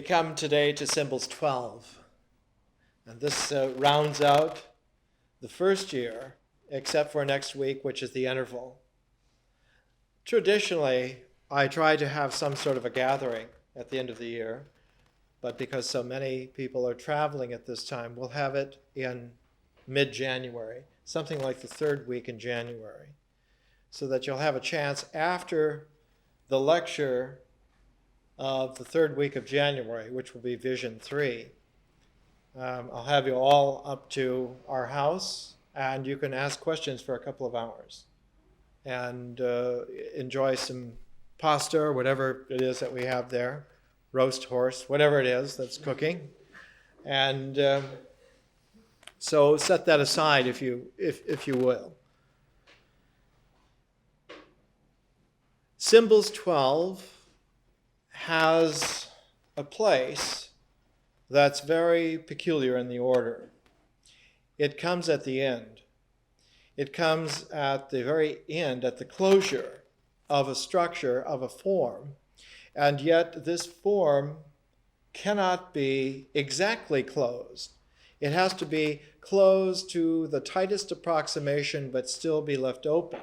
come today to symbols 12. And this rounds out the first year, except for next week, which is the interval. Traditionally, I try to have some sort of a gathering at the end of the year, but because so many people are traveling at this time, we'll have it in mid-January, something like the third week in January, so that you'll have a chance after the lecture of the third week of January, which will be Vision 3. I'll have you all up to our house, and you can ask questions for a couple of hours and enjoy some pasta or whatever it is that we have there, roast horse, whatever it is that's cooking. And so set that aside if you will. Symbols 12 has a place that's very peculiar in the order. It comes at the end. It comes at the very end, at the closure of a structure, of a form, and yet this form cannot be exactly closed. It has to be closed to the tightest approximation, but still be left open.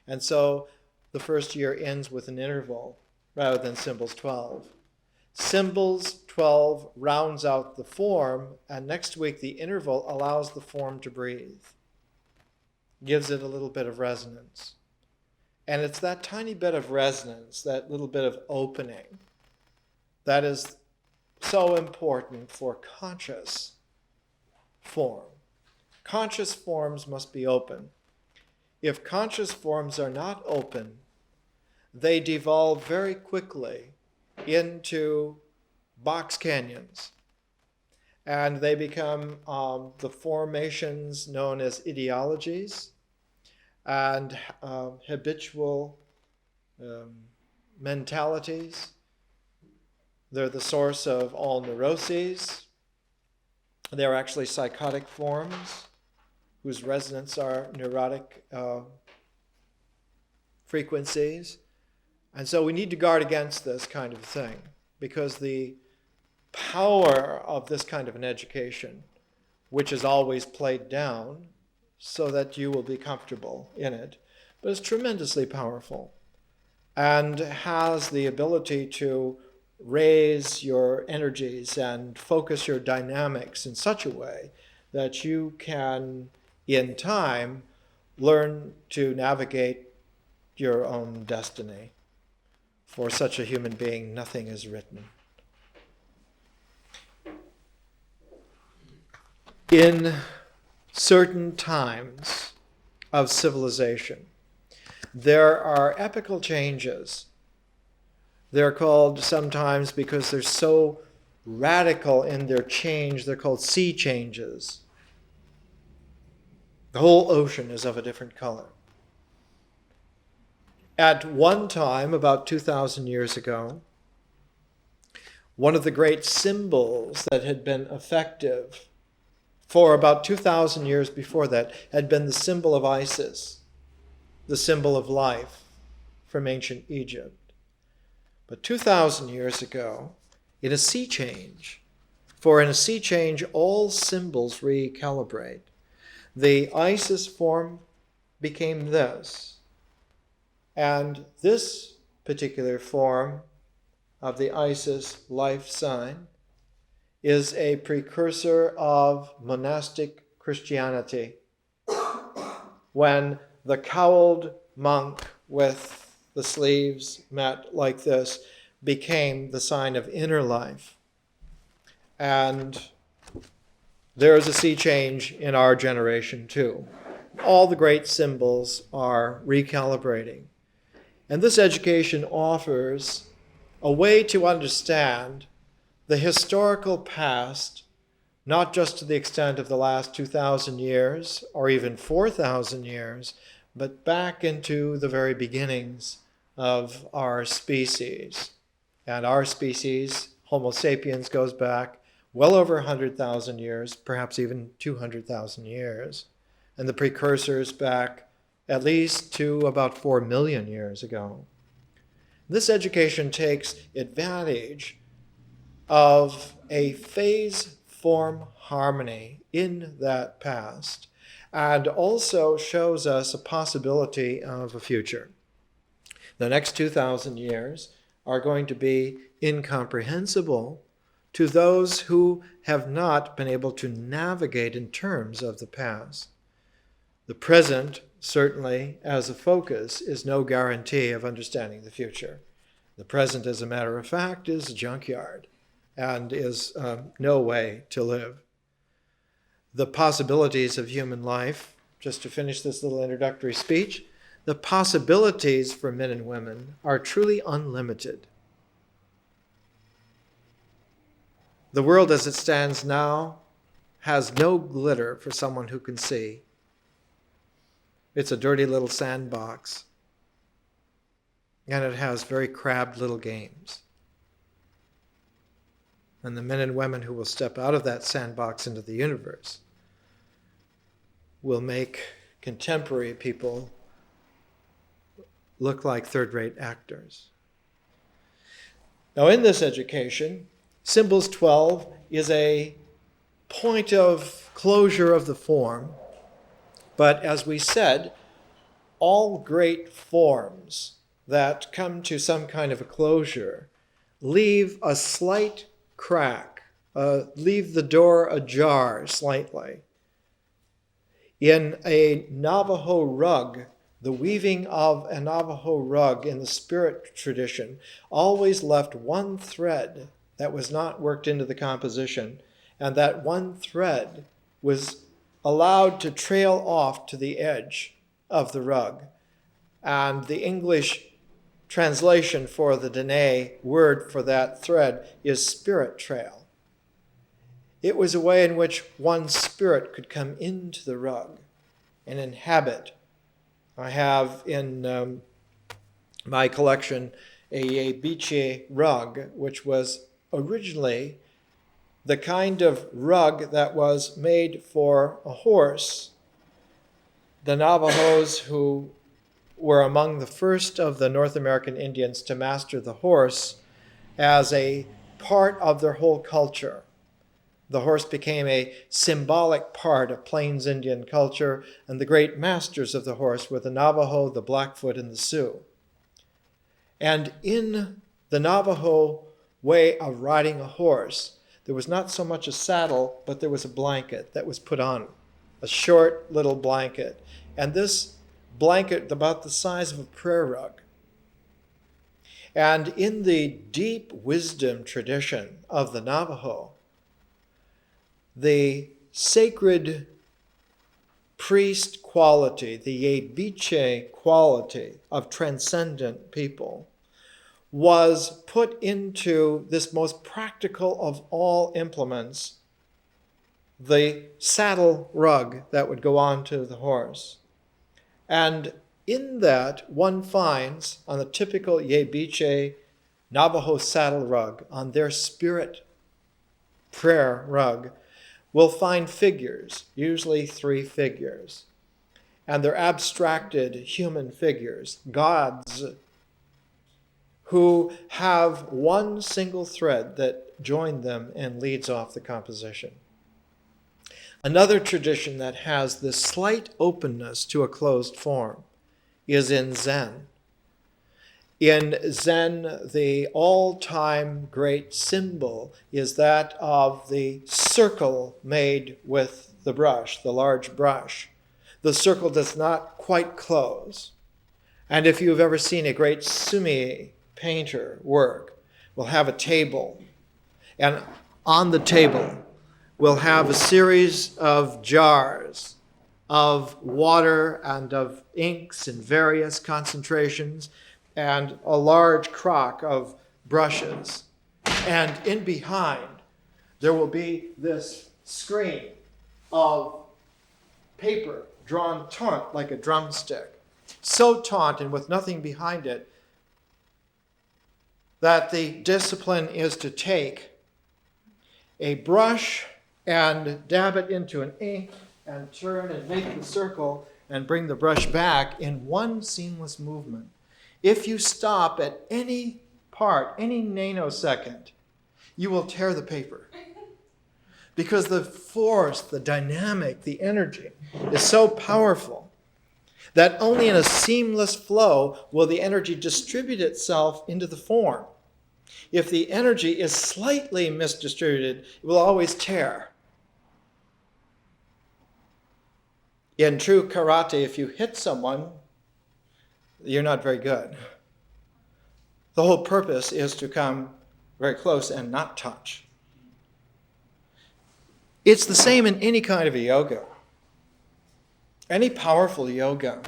And so the first year ends with an interval rather than symbols 12. Symbols 12 rounds out the form, and next week the interval allows the form to breathe, gives it a little bit of resonance. And it's that tiny bit of resonance, that little bit of opening, that is so important for conscious form. Conscious forms must be open. If conscious forms are not open, they devolve very quickly into box canyons. And they become the formations known as ideologies and habitual mentalities. They're the source of all neuroses. They're actually psychotic forms whose resonance are neurotic frequencies. And so we need to guard against this kind of thing, because the power of this kind of an education, which is always played down so that you will be comfortable in it, but is tremendously powerful and has the ability to raise your energies and focus your dynamics in such a way that you can, in time, learn to navigate your own destiny. For such a human being, nothing is written. In certain times of civilization, there are epochal changes. They're called sometimes, because they're so radical in their change, they're called sea changes. The whole ocean is of a different color. At one time, about 2,000 years ago, one of the great symbols that had been effective for about 2,000 years before that had been the symbol of Isis, the symbol of life from ancient Egypt. But 2,000 years ago, in a sea change, for in a sea change all symbols recalibrate, the Isis form became this. And this particular form of the Isis life sign is a precursor of monastic Christianity, when the cowled monk with the sleeves met like this became the sign of inner life. And there is a sea change in our generation too. All the great symbols are recalibrating. And this education offers a way to understand the historical past, not just to the extent of the last 2,000 years or even 4,000 years, but back into the very beginnings of our species. And our species, Homo sapiens, goes back well over 100,000 years, perhaps even 200,000 years. And the precursors back at least to about 4 million years ago. This education takes advantage of a phase-form harmony in that past, and also shows us a possibility of a future. The next 2,000 years are going to be incomprehensible to those who have not been able to navigate in terms of the past. The present, certainly, as a focus, is no guarantee of understanding the future. The present, as a matter of fact, is a junkyard and is no way to live. The possibilities of human life, just to finish this little introductory speech, the possibilities for men and women are truly unlimited. The world as it stands now has no glitter for someone who can see. It's a dirty little sandbox, and it has very crabbed little games. And the men and women who will step out of that sandbox into the universe will make contemporary people look like third-rate actors. Now, in this education, Symbols 12 is a point of closure of the form, but as we said, all great forms that come to some kind of a closure leave a slight crack, leave the door ajar slightly. In a Navajo rug, the weaving of a Navajo rug in the spirit tradition always left one thread that was not worked into the composition, and that one thread was allowed to trail off to the edge of the rug. And the English translation for the Dene word for that thread is spirit trail. It was a way in which one spirit could come into the rug and inhabit. I have in my collection a Biche rug, which was originally the kind of rug that was made for a horse. The Navajos, who were among the first of the North American Indians to master the horse as a part of their whole culture. The horse became a symbolic part of Plains Indian culture, and the great masters of the horse were the Navajo, the Blackfoot, and the Sioux. And in the Navajo way of riding a horse, there was not so much a saddle, but there was a blanket that was put on, a short little blanket. And this blanket about the size of a prayer rug. And in the deep wisdom tradition of the Navajo, the sacred priest quality, the Yebiche quality of transcendent people, was put into this most practical of all implements, the saddle rug that would go on to the horse. And in that, one finds on the typical Yebiche Navajo saddle rug, on their spirit prayer rug, we'll find figures, usually 3 figures. And they're abstracted human figures, gods, who have one single thread that joined them and leads off the composition. Another tradition that has this slight openness to a closed form is in Zen. In Zen, the all-time great symbol is that of the circle made with the brush, the large brush. The circle does not quite close. And if you've ever seen a great sumi painter work, will have a table, and on the table will have a series of jars of water and of inks in various concentrations, and a large crock of brushes. And in behind, there will be this screen of paper drawn taut like a drumstick, so taut and with nothing behind it that the discipline is to take a brush and dab it into an ink and turn and make the circle and bring the brush back in one seamless movement. If you stop at any part, any nanosecond, you will tear the paper. Because the force, the dynamic, the energy is so powerful that only in a seamless flow will the energy distribute itself into the form. If the energy is slightly misdistributed, it will always tear. In true karate, if you hit someone, you're not very good. The whole purpose is to come very close and not touch. It's the same in any kind of a yoga. Any powerful yoga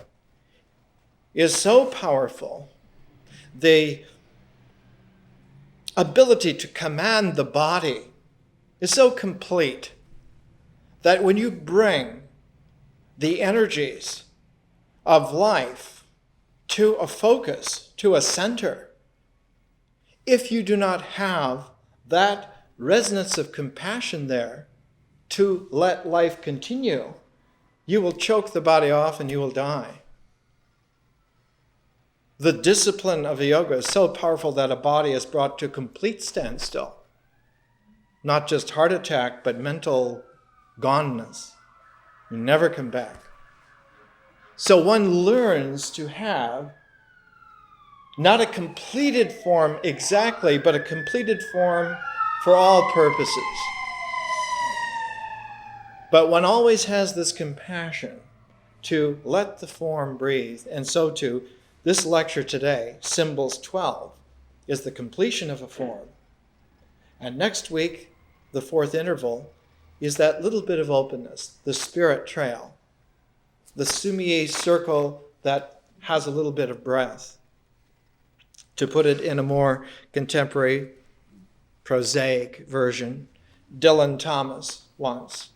is so powerful. The ability to command the body is so complete that when you bring the energies of life to a focus, to a center, if you do not have that resonance of compassion there to let life continue, you will choke the body off and you will die. The discipline of a yoga is so powerful that a body is brought to complete standstill. Not just heart attack, but mental goneness. You never come back. So one learns to have not a completed form exactly, but a completed form for all purposes. But one always has this compassion to let the form breathe. And so too, this lecture today, Symbols 12, is the completion of a form. And next week, the fourth interval, is that little bit of openness, the spirit trail, the sumie circle that has a little bit of breath. To put it in a more contemporary, prosaic version, Dylan Thomas once,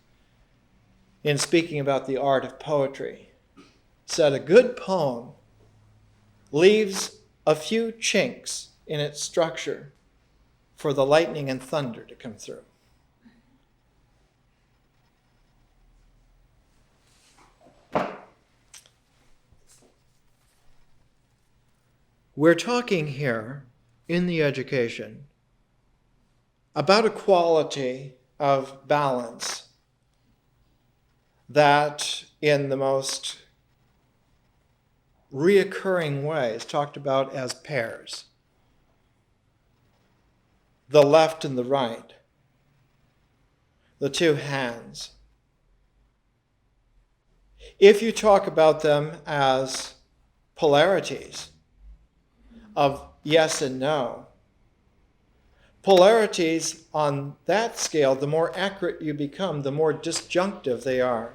in speaking about the art of poetry, said a good poem leaves a few chinks in its structure for the lightning and thunder to come through. We're talking here in the education about a quality of balance that in the most reoccurring way is talked about as pairs. The left and the right, the two hands. If you talk about them as polarities of yes and no, polarities on that scale, the more accurate you become, the more disjunctive they are.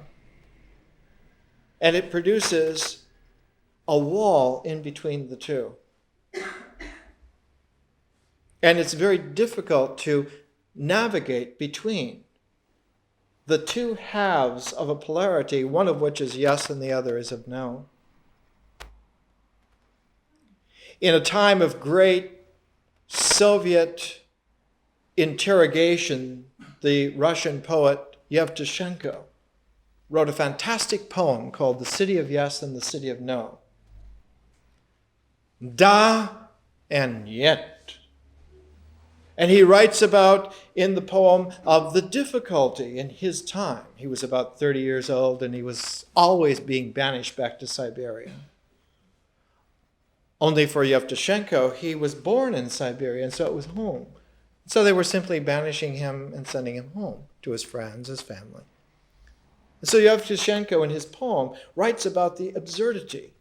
And it produces a wall in between the two. And it's very difficult to navigate between the two halves of a polarity, one of which is yes and the other is of no. In a time of great Soviet interrogation, the Russian poet Yevtushenko wrote a fantastic poem called The City of Yes and the City of No. Da and yet. And he writes about, in the poem, of the difficulty in his time. He was about 30 years old and he was always being banished back to Siberia. Only for Yevtushenko, he was born in Siberia, and so it was home. So they were simply banishing him and sending him home to his friends, his family. And so Yevtushenko, in his poem, writes about the absurdity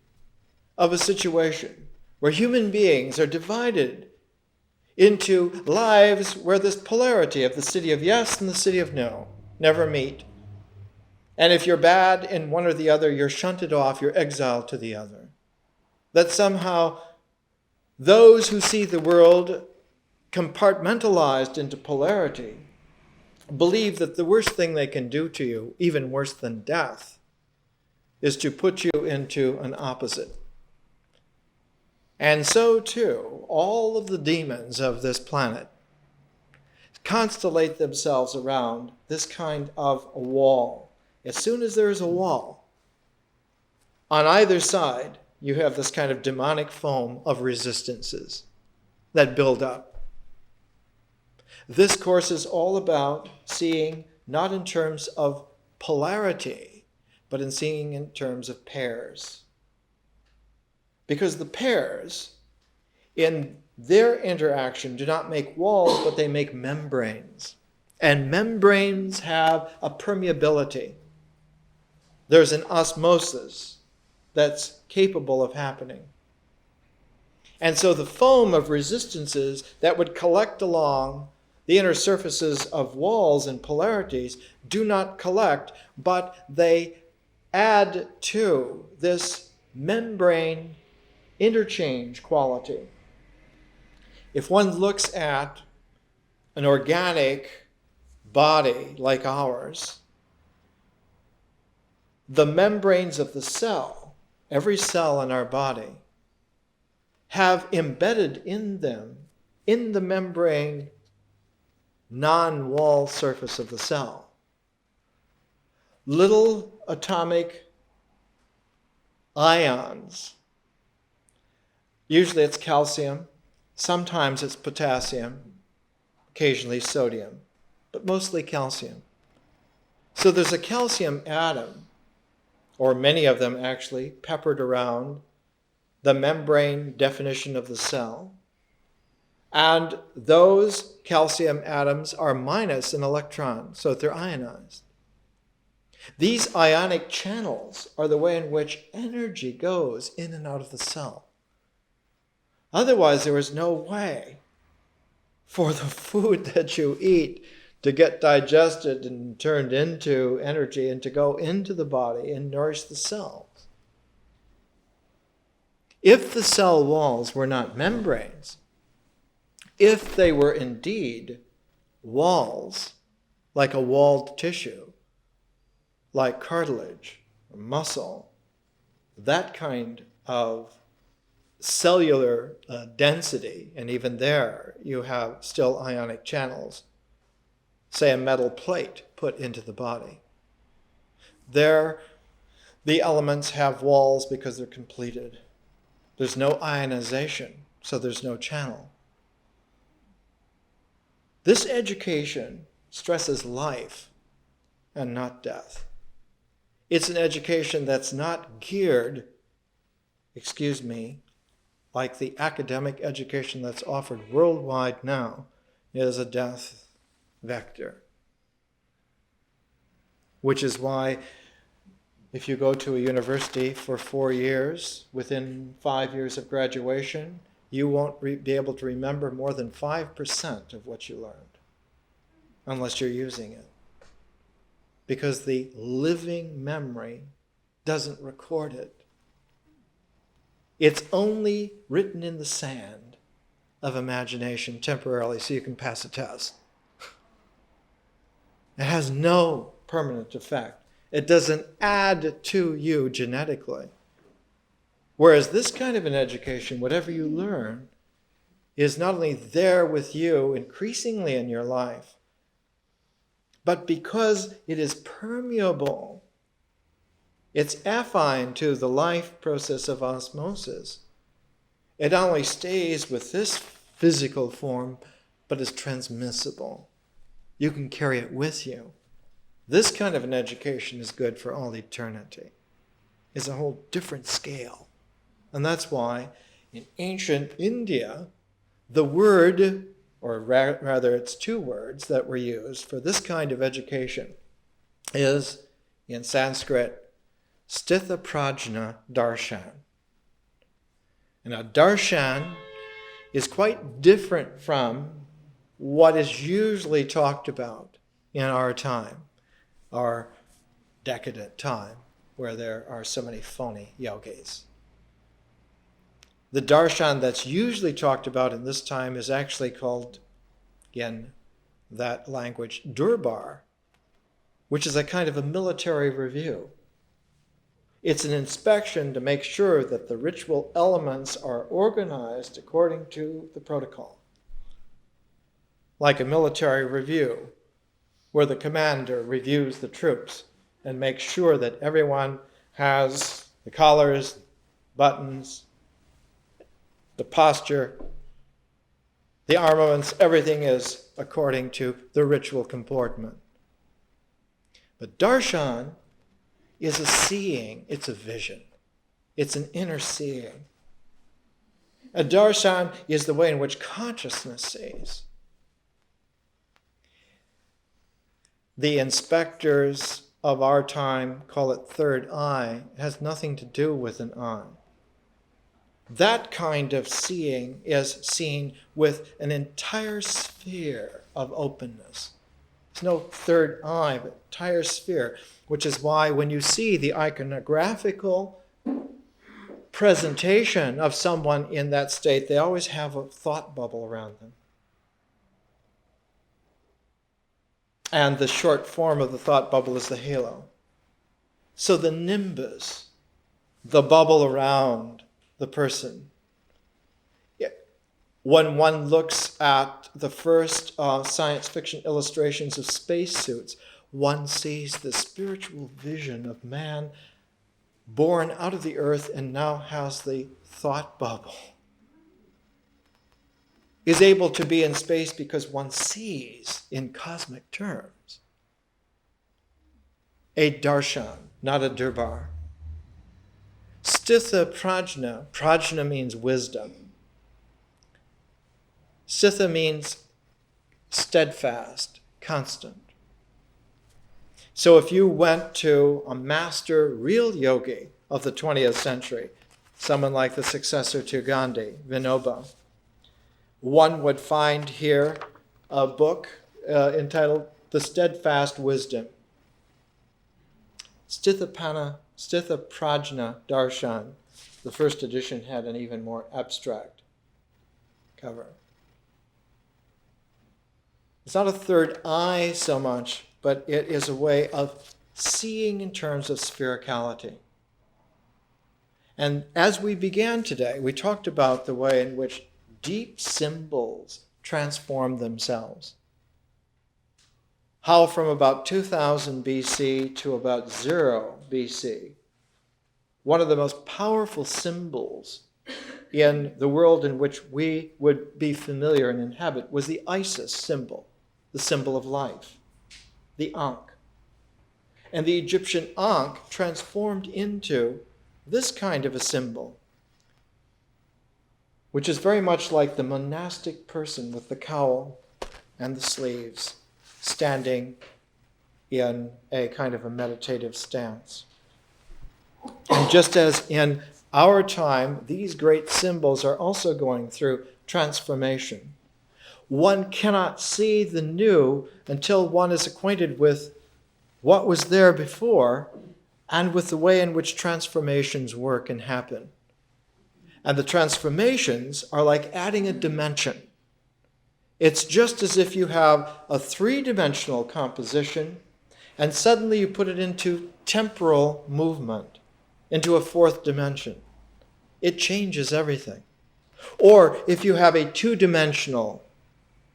of a situation where human beings are divided into lives where this polarity of the city of yes and the city of no never meet. And if you're bad in one or the other, you're shunted off, you're exiled to the other. That somehow those who see the world compartmentalized into polarity believe that the worst thing they can do to you, even worse than death, is to put you into an opposite. And so too, all of the demons of this planet constellate themselves around this kind of a wall. As soon as there is a wall, on either side, you have this kind of demonic foam of resistances that build up. This course is all about seeing not in terms of polarity, but in seeing in terms of pairs. Because the pairs, in their interaction, do not make walls, but they make membranes. And membranes have a permeability. There's an osmosis that's capable of happening. And so the foam of resistances that would collect along the inner surfaces of walls and polarities do not collect, but they add to this membrane interchange quality. If one looks at an organic body like ours, the membranes of the cell, every cell in our body, have embedded in them, in the membrane non-wall surface of the cell, little atomic ions. Usually it's calcium, sometimes it's potassium, occasionally sodium, but mostly calcium. So there's a calcium atom, or many of them actually, peppered around the membrane definition of the cell. And those calcium atoms are minus an electron, so they're ionized. These ionic channels are the way in which energy goes in and out of the cell. Otherwise, there is no way for the food that you eat to get digested and turned into energy and to go into the body and nourish the cells. If the cell walls were not membranes, if they were indeed walls, like a walled tissue, like cartilage or muscle, that kind of cellular density, and even there you have still ionic channels, say a metal plate put into the body. There, the elements have walls because they're completed. There's no ionization, so there's no channel. This education stresses life and not death. It's an education that's not geared, like the academic education that's offered worldwide now is a death vector. Which is why if you go to a university for 4 years, within 5 years of graduation, you won't be able to remember more than 5% of what you learned, unless you're using it. Because the living memory doesn't record it. It's only written in the sand of imagination temporarily so you can pass a test. It has no permanent effect. It doesn't add to you genetically. Whereas this kind of an education, whatever you learn, is not only there with you increasingly in your life, but because it is permeable, it's affine to the life process of osmosis. It not only stays with this physical form, but is transmissible. You can carry it with you. This kind of an education is good for all eternity. It's a whole different scale. And that's why in ancient India, the word, or rather it's 2 words that were used for this kind of education, is in Sanskrit, Sthitaprajna Darshan. And now darshan is quite different from what is usually talked about in our time, our decadent time, where there are so many phony yogis. The darshan that's usually talked about in this time is actually called, in that language, durbar, which is a kind of a military review. It's an inspection to make sure that the ritual elements are organized according to the protocol. Like a military review, where the commander reviews the troops and makes sure that everyone has the collars, buttons, the posture, The armaments, everything is according to the ritual comportment. But darshan is a seeing, it's a vision. It's an inner seeing. A darshan is the way in which consciousness sees. The inspectors of our time call it third eye. It has nothing to do with an eye. That kind of seeing is seen with an entire sphere of openness. There's no third eye, but entire sphere, which is why when you see the iconographical presentation of someone in that state, they always have a thought bubble around them. And the short form of the thought bubble is the halo. So the nimbus, the bubble around the person. When one looks at the first science fiction illustrations of spacesuits, one sees the spiritual vision of man born out of the earth and now has the thought bubble. Is able to be in space because one sees in cosmic terms. A darshan, not a durbar. Sthita prajna. Prajna means wisdom. Sthita means steadfast, constant. So if you went to a master real yogi of the 20th century, someone like the successor to Gandhi, Vinoba, one would find here a book entitled The Steadfast Wisdom. Sthita Prajna Darshan. The first edition had an even more abstract cover. It's not a third eye so much, but it is a way of seeing in terms of sphericality. And as we began today, we talked about the way in which deep symbols transform themselves. How from about 2000 BC to about 0 BC, one of the most powerful symbols in the world in which we would be familiar and inhabit was the Isis symbol, the symbol of life, the Ankh. And the Egyptian Ankh transformed into this kind of a symbol, which is very much like the monastic person with the cowl and the sleeves, standing in a kind of a meditative stance. And just as in our time, these great symbols are also going through transformation. One cannot see the new until one is acquainted with what was there before and with the way in which transformations work and happen. And the transformations are like adding a dimension. It's just as if you have a three-dimensional composition and suddenly you put it into temporal movement, into a fourth dimension. It changes everything. Or if you have a two-dimensional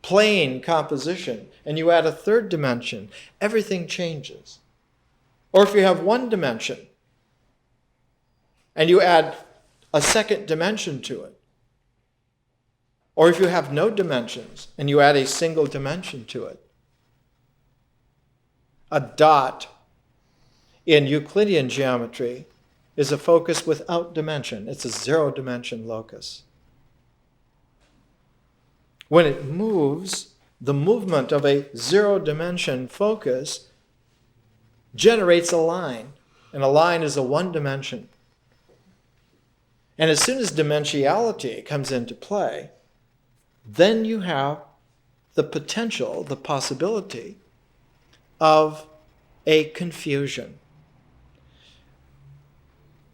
plane composition and you add a third dimension, everything changes. Or if you have one dimension and you add a second dimension to it, or if you have no dimensions and you add a single dimension to it. A dot in Euclidean geometry is a focus without dimension. It's a zero-dimension locus. When it moves, the movement of a zero-dimension focus generates a line, and a line is a one-dimension. And as soon as dimensionality comes into play, then you have the potential, the possibility of a confusion.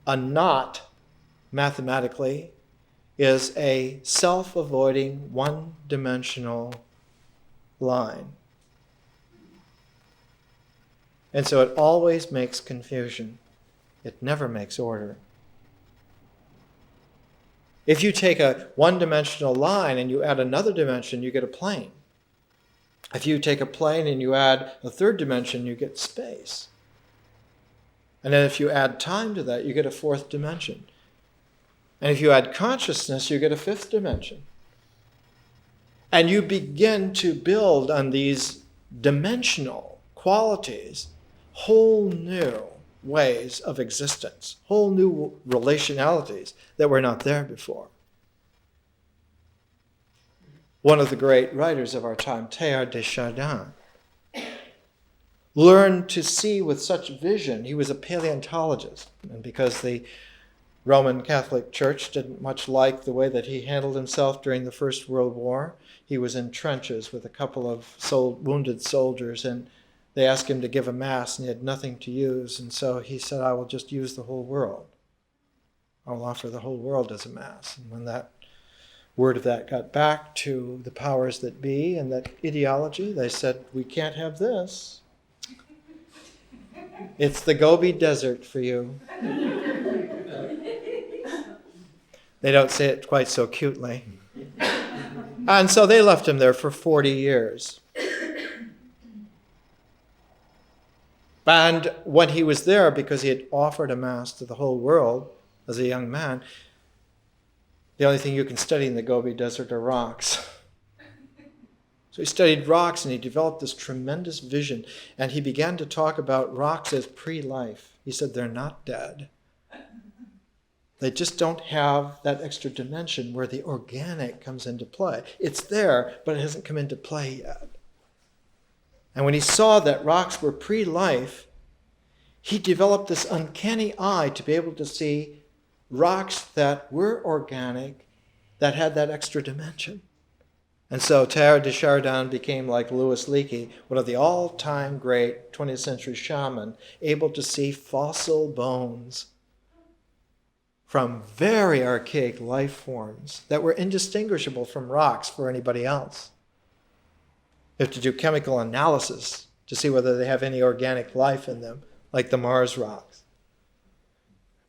A knot, mathematically, is a self-avoiding one-dimensional line. And so it always makes confusion. It never makes order. If you take a one-dimensional line and you add another dimension, you get a plane. If you take a plane and you add a third dimension, you get space. And then if you add time to that, you get a fourth dimension. And if you add consciousness, you get a fifth dimension. And you begin to build on these dimensional qualities, whole new ways of existence, whole new relationalities that were not there before. One of the great writers of our time, Teilhard de Chardin, learned to see with such vision. He was a paleontologist, and because the Roman Catholic Church didn't much like the way that he handled himself during the First World War, he was in trenches with a couple of wounded soldiers, and they asked him to give a mass, and he had nothing to use, and so he said, I will just use the whole world. I'll offer the whole world as a mass. And when that word of that got back to the powers that be and that ideology, they said, we can't have this. It's the Gobi Desert for you. They don't say it quite so cutely. And so they left him there for 40 years. And when he was there, because he had offered a mass to the whole world as a young man, the only thing you can study in the Gobi Desert are rocks. So he studied rocks and he developed this tremendous vision. And he began to talk about rocks as pre-life. He said they're not dead. They just don't have that extra dimension where the organic comes into play. It's there, but it hasn't come into play yet. And when he saw that rocks were pre-life, he developed this uncanny eye to be able to see rocks that were organic, that had that extra dimension. And so Teilhard de Chardin became, like Louis Leakey, one of the all-time great 20th century shaman, able to see fossil bones from very archaic life forms that were indistinguishable from rocks for anybody else. You have to do chemical analysis to see whether they have any organic life in them, like the Mars rocks.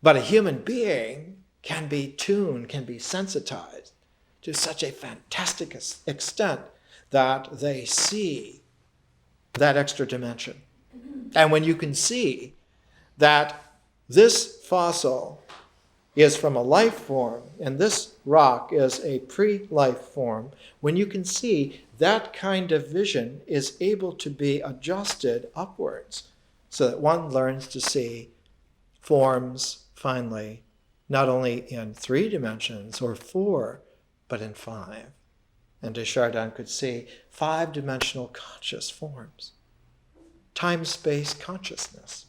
But a human being can be tuned, can be sensitized to such a fantastic extent that they see that extra dimension. And when you can see that this fossil is from a life form and this rock is a pre-life form, when you can see that kind of vision is able to be adjusted upwards so that one learns to see forms finally, not only in 3 dimensions or 4, but in 5. And de Chardin could see 5-dimensional conscious forms, time-space consciousness.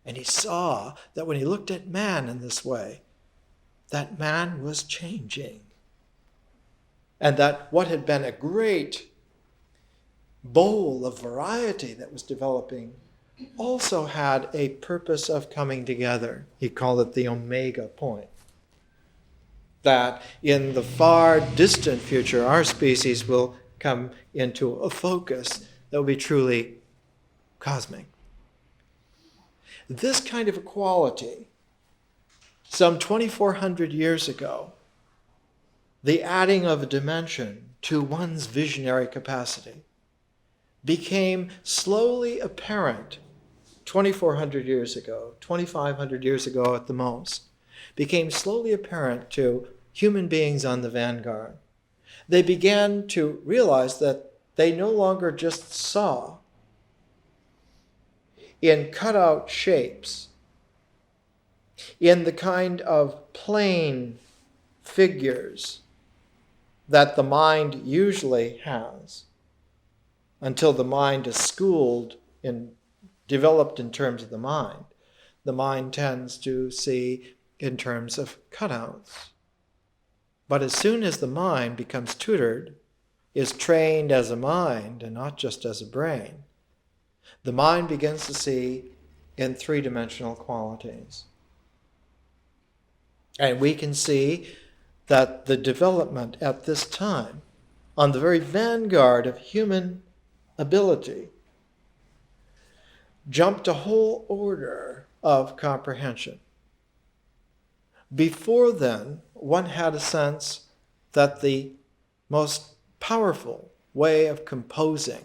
And he saw that when he looked at man in this way, that man was changing. And that what had been a great bowl of variety that was developing also had a purpose of coming together. He called it the omega point. That in the far distant future, our species will come into a focus that will be truly cosmic. This kind of equality, some 2,400 years ago, the adding of a dimension to one's visionary capacity, became slowly apparent 2,400 years ago, 2,500 years ago at the most, became slowly apparent to human beings on the vanguard. They began to realize that they no longer just saw in cutout shapes, in the kind of plain figures that the mind usually has, until the mind is schooled and developed in terms of the mind. The mind tends to see in terms of cutouts. But as soon as the mind becomes tutored, is trained as a mind and not just as a brain, the mind begins to see in 3-dimensional qualities. And we can see that the development at this time, on the very vanguard of human ability, jumped a whole order of comprehension. Before then, one had a sense that the most powerful way of composing,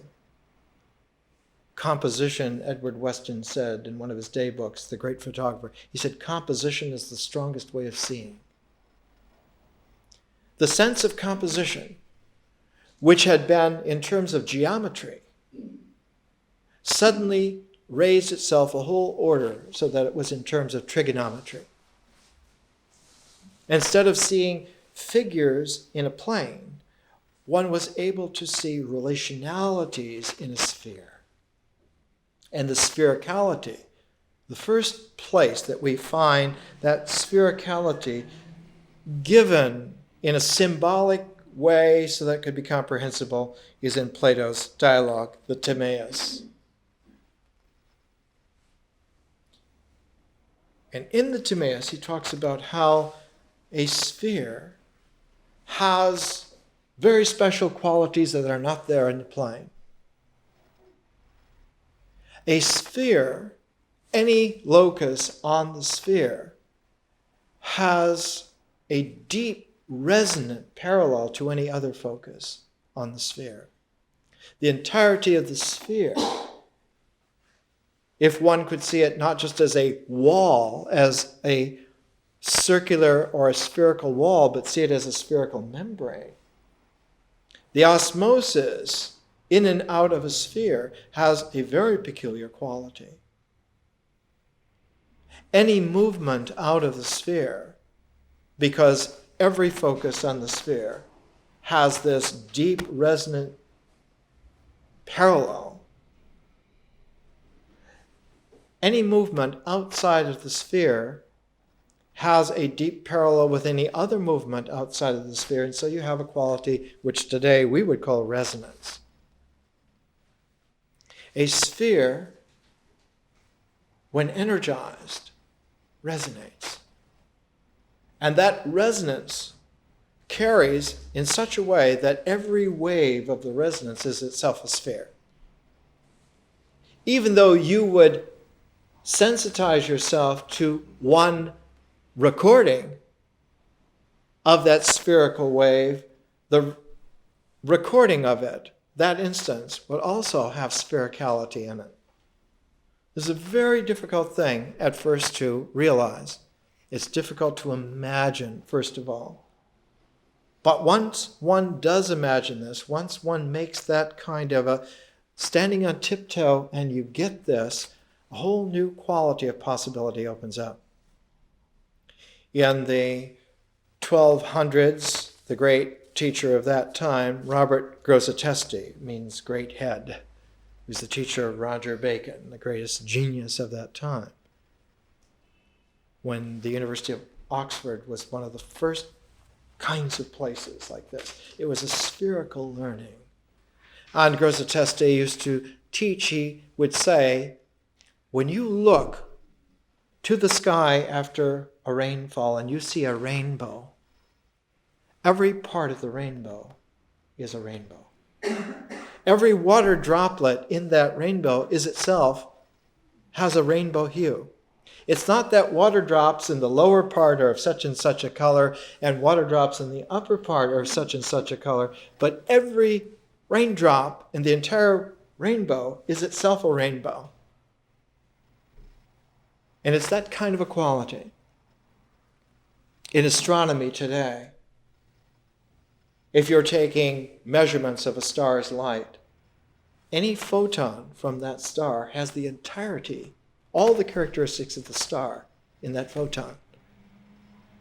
composition, Edward Weston said in one of his day books, the great photographer, he said, composition is the strongest way of seeing. The sense of composition which had been in terms of geometry, suddenly raised itself a whole order so that it was in terms of trigonometry. Instead of seeing figures in a plane, one was able to see relationalities in a sphere. And the sphericality, the first place that we find that sphericality given in a symbolic way so that it could be comprehensible, is in Plato's dialogue, the Timaeus. And in the Timaeus, he talks about how a sphere has very special qualities that are not there in the plane. A sphere, any locus on the sphere, has a deep resonant parallel to any other focus on the sphere. The entirety of the sphere, if one could see it not just as a wall, as a circular or a spherical wall, but see it as a spherical membrane, the osmosis in and out of a sphere has a very peculiar quality. Any movement out of the sphere, because every focus on the sphere has this deep resonant parallel, any movement outside of the sphere has a deep parallel with any other movement outside of the sphere, and so you have a quality which today we would call resonance. A sphere, when energized, resonates. And that resonance carries in such a way that every wave of the resonance is itself a sphere. Even though you would sensitize yourself to one recording of that spherical wave, the recording of it, that instance, would also have sphericality in it. This is a very difficult thing at first to realize. It's difficult to imagine, first of all. But once one does imagine this, once one makes that kind of a standing on tiptoe and you get this, a whole new quality of possibility opens up. In the 1200s, the great teacher of that time, Robert Grosseteste, means great head. He was the teacher of Roger Bacon, the greatest genius of that time, when the University of Oxford was one of the first kinds of places like this. It was a spherical learning. And Grosseteste used to teach, he would say, when you look to the sky after a rainfall and you see a rainbow, every part of the rainbow is a rainbow. Every water droplet in that rainbow is itself has a rainbow hue. It's not that water drops in the lower part are of such and such a color and water drops in the upper part are of such and such a color, but every raindrop in the entire rainbow is itself a rainbow. And it's that kind of a quality. In astronomy today, if you're taking measurements of a star's light, any photon from that star has the entirety, all the characteristics of the star in that photon.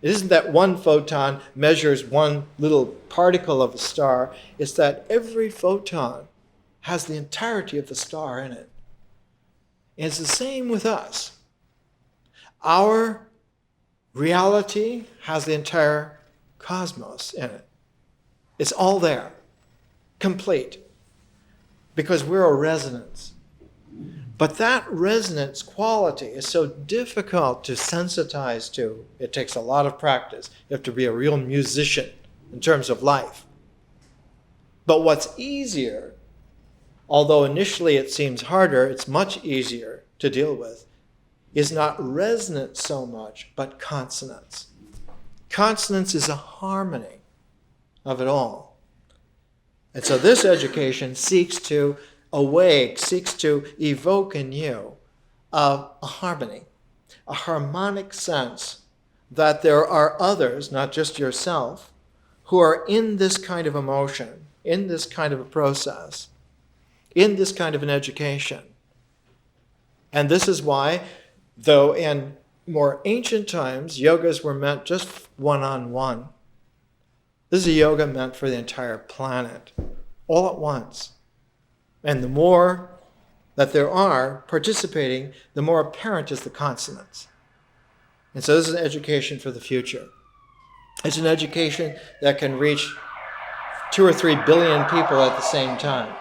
It isn't that one photon measures one little particle of a star. It's that every photon has the entirety of the star in it. And it's the same with us. Our reality has the entire cosmos in it. It's all there, complete, because we're a resonance. But that resonance quality is so difficult to sensitize to. It takes a lot of practice. You have to be a real musician in terms of life. But what's easier, although initially it seems harder, it's much easier to deal with, is not resonance so much, but consonance. Consonance is a harmony of it all. And so this education seeks to awake, seeks to evoke in you a harmony, a harmonic sense that there are others, not just yourself, who are in this kind of emotion, in this kind of a process, in this kind of an education. And this is why, though in more ancient times, yogas were meant just one-on-one, this is a yoga meant for the entire planet, all at once. And the more that there are participating, the more apparent is the consonance. And so this is an education for the future. It's an education that can reach 2 or 3 billion people at the same time,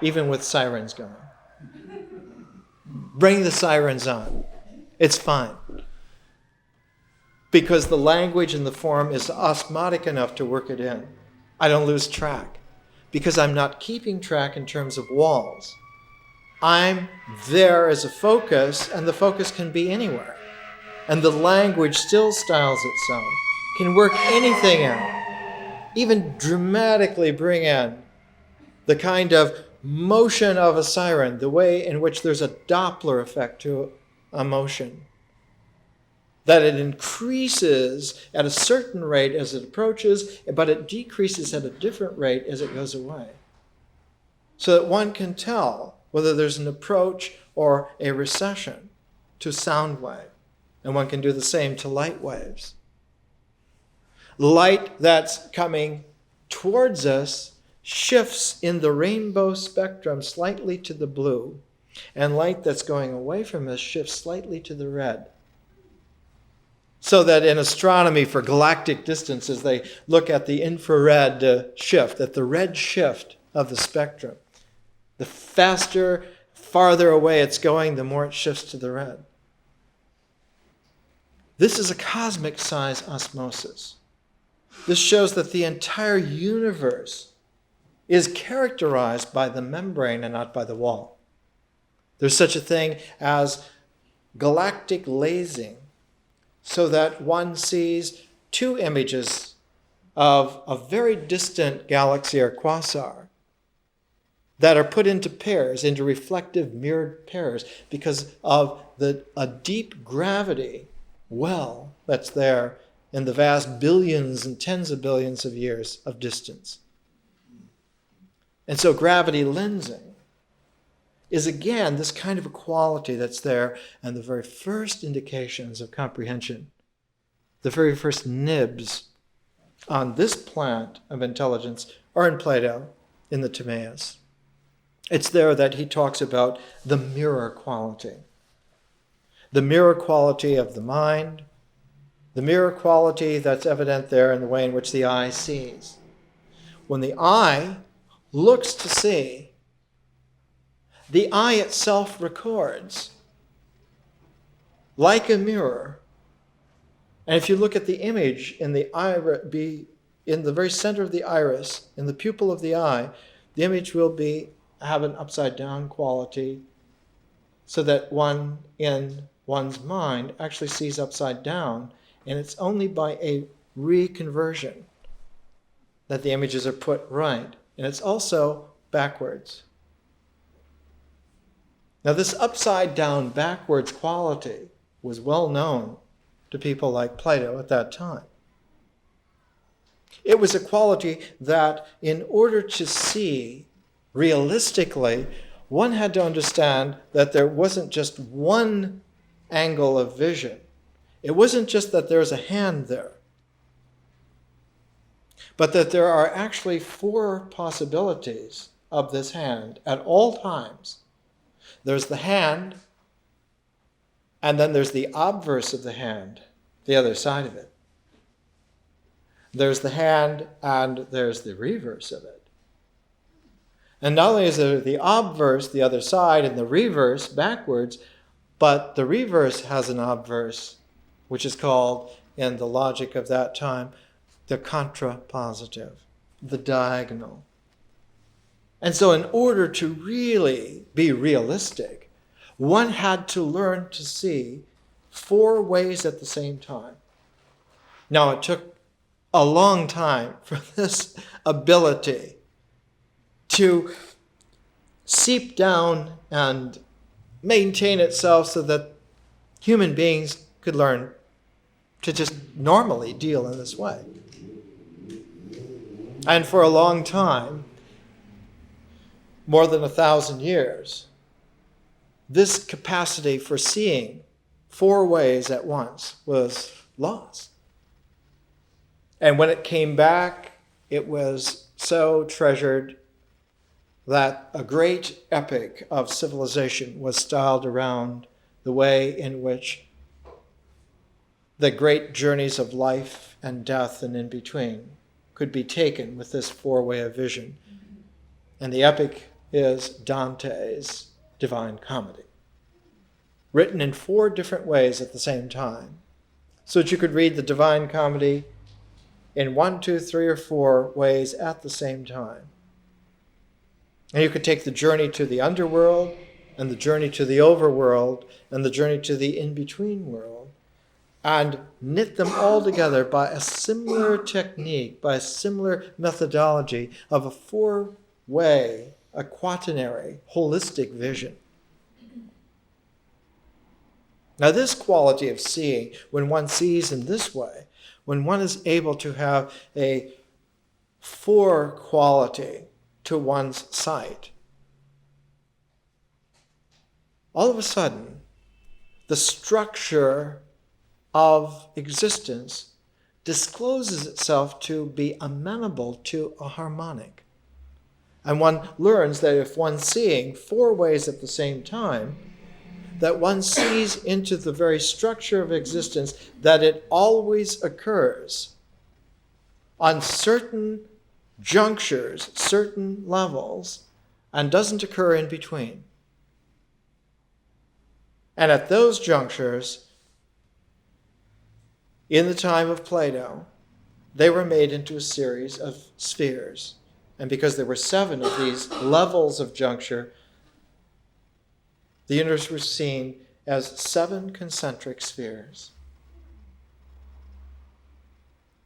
even with sirens going. Bring the sirens on. It's fine. Because the language and the form is osmotic enough to work it in. I don't lose track. Because I'm not keeping track in terms of walls. I'm there as a focus, and the focus can be anywhere. And the language still styles itself, can work anything out, even dramatically bring in the kind of motion of a siren, the way in which there's a Doppler effect to a motion. That it increases at a certain rate as it approaches, but it decreases at a different rate as it goes away. So that one can tell whether there's an approach or a recession to sound wave. And one can do the same to light waves. Light that's coming towards us shifts in the rainbow spectrum slightly to the blue, and light that's going away from us shifts slightly to the red. So that in astronomy for galactic distances, they look at the infrared shift, at the red shift of the spectrum. The faster, farther away it's going, the more it shifts to the red. This is a cosmic size osmosis. This shows that the entire universe is characterized by the membrane and not by the wall. There's such a thing as galactic lasing, so that one sees 2 images of a very distant galaxy or quasar that are put into pairs, into reflective mirrored pairs, because of a deep gravity well that's there in the vast billions and tens of billions of years of distance. And so gravity lensing is again this kind of a quality that's there, and the very first indications of comprehension, the very first nibs on this plant of intelligence are in Plato, in the Timaeus. It's there that he talks about the mirror quality. The mirror quality of the mind, the mirror quality that's evident there in the way in which the eye sees. When the eye looks to see, the eye itself records like a mirror. And if you look at the image in the in the very center of the iris, in the pupil of the eye, the image will have an upside down quality, so that one in one's mind actually sees upside down, and it's only by a reconversion that the images are put right. And it's also backwards. Now, this upside down backwards quality was well known to people like Plato at that time. It was a quality that in order to see realistically, one had to understand that there wasn't just one angle of vision. It wasn't just that there's a hand there, but that there are actually 4 possibilities of this hand at all times. There's the hand, and then there's the obverse of the hand, the other side of it. There's the hand, and there's the reverse of it. And not only is there the obverse, the other side, and the reverse, backwards, but the reverse has an obverse, which is called, in the logic of that time, the contrapositive, the diagonal. And so in order to really be realistic, one had to learn to see 4 ways at the same time. Now, it took a long time for this ability to seep down and maintain itself so that human beings could learn to just normally deal in this way. And for a long time, more than 1,000 years, this capacity for seeing 4 ways at once was lost. And when it came back, it was so treasured that a great epic of civilization was styled around the way in which the great journeys of life and death and in between could be taken with this 4-way of vision. And the epic is Dante's Divine Comedy, written in 4 different ways at the same time, so that you could read the Divine Comedy in 1, 2, 3, or 4 ways at the same time. And you could take the journey to the underworld, and the journey to the overworld, and the journey to the in-between world, and knit them all together by a similar technique, by a similar methodology of a 4-way, a quaternary, holistic vision. Now, this quality of seeing, when one sees in this way, when one is able to have a 4 quality to one's sight, all of a sudden, the structure of existence discloses itself to be amenable to a harmonic. And one learns that if one's seeing 4 ways at the same time, that one sees into the very structure of existence, that it always occurs on certain junctures, certain levels, and doesn't occur in between. And at those junctures, in the time of Plato, they were made into a series of spheres. And because there were 7 of these levels of juncture, the universe was seen as 7 concentric spheres.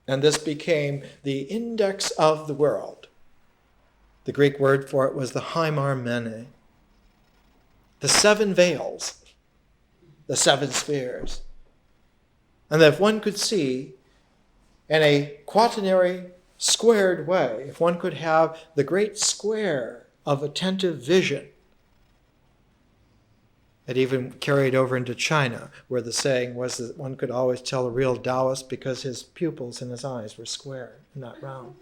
And this became the index of the world. The Greek word for it was the haimarmene, the 7 veils, the 7 spheres. And that if one could see in a quaternary, squared way, if one could have the great square of attentive vision, it even carried over into China, where the saying was that one could always tell a real Taoist because his pupils in his eyes were square and not round.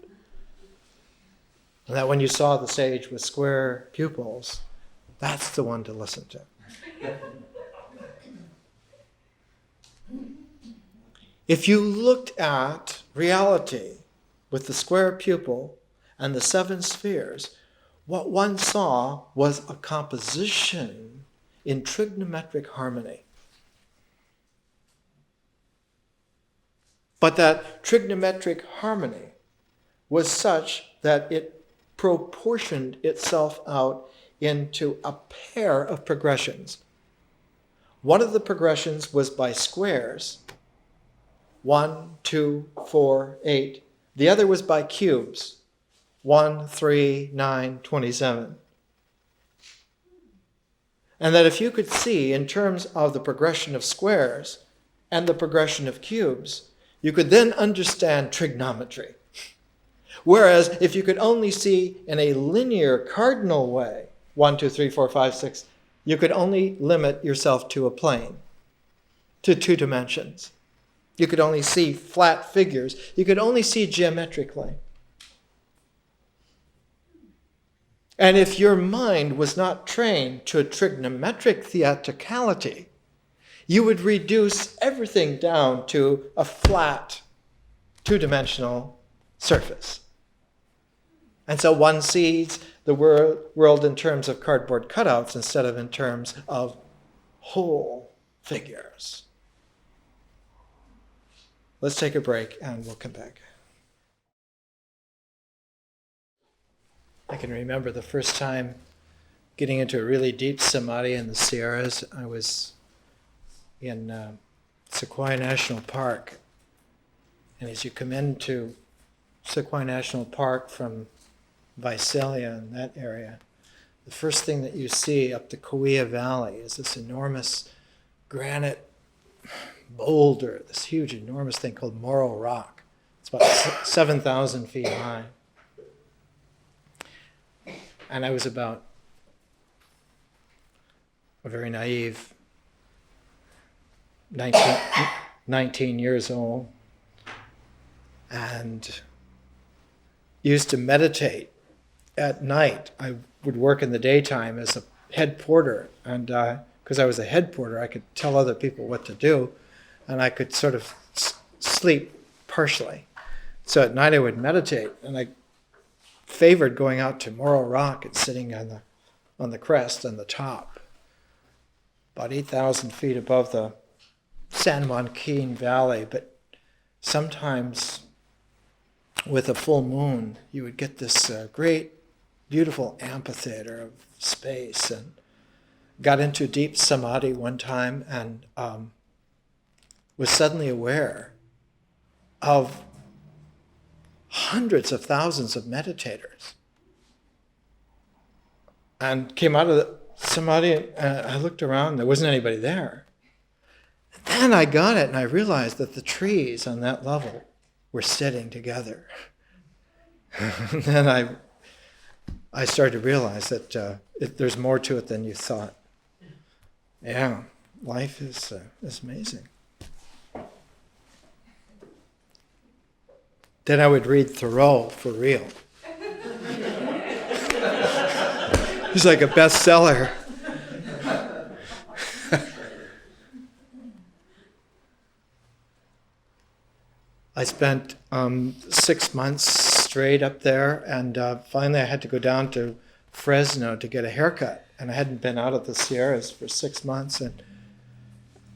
And that when you saw the sage with square pupils, that's the one to listen to. If you looked at reality with the square pupil and the 7 spheres, what one saw was a composition in trigonometric harmony. But that trigonometric harmony was such that it proportioned itself out into a pair of progressions. One of the progressions was by squares, 1, 2, 4, 8. The other was by cubes, 1, 3, 9, 27. And that if you could see in terms of the progression of squares and the progression of cubes, you could then understand trigonometry. Whereas if you could only see in a linear cardinal way, 1, 2, 3, 4, 5, 6, you could only limit yourself to a plane, to 2 dimensions. You could only see flat figures. You could only see geometrically. And if your mind was not trained to a trigonometric theatricality, you would reduce everything down to a flat, 2-dimensional surface. And so one sees the world in terms of cardboard cutouts instead of in terms of whole figures. Let's take a break and we'll come back. I can remember the first time getting into a really deep samadhi in the Sierras. I was in Sequoia National Park. And as you come into Sequoia National Park from Visalia and that area, the first thing that you see up the Kauai Valley is this enormous granite boulder, this huge, enormous thing called Morro Rock. It's about 7,000 feet high. And I was about a very naive 19 years old, and used to meditate at night. I would work in the daytime as a head porter, and because I was a head porter, I could tell other people what to do, and I could sort of sleep partially. So at night I would meditate, and I favored going out to Morro Rock and sitting on the crest, on the top, about 8,000 feet above the San Joaquin Valley. But sometimes with a full moon, you would get this great, beautiful amphitheater of space, and got into deep samadhi one time, and was suddenly aware of hundreds of thousands of meditators, and came out of the samadhi, and I looked around, there wasn't anybody there. And then I got it, and I realized that the trees on that level were sitting together. And then I started to realize that there's more to it than you thought. Yeah, life is amazing. Then I would read Thoreau for real. He's like a bestseller. I spent 6 months straight up there, and finally I had to go down to Fresno to get a haircut. And I hadn't been out of the Sierras for 6 months, and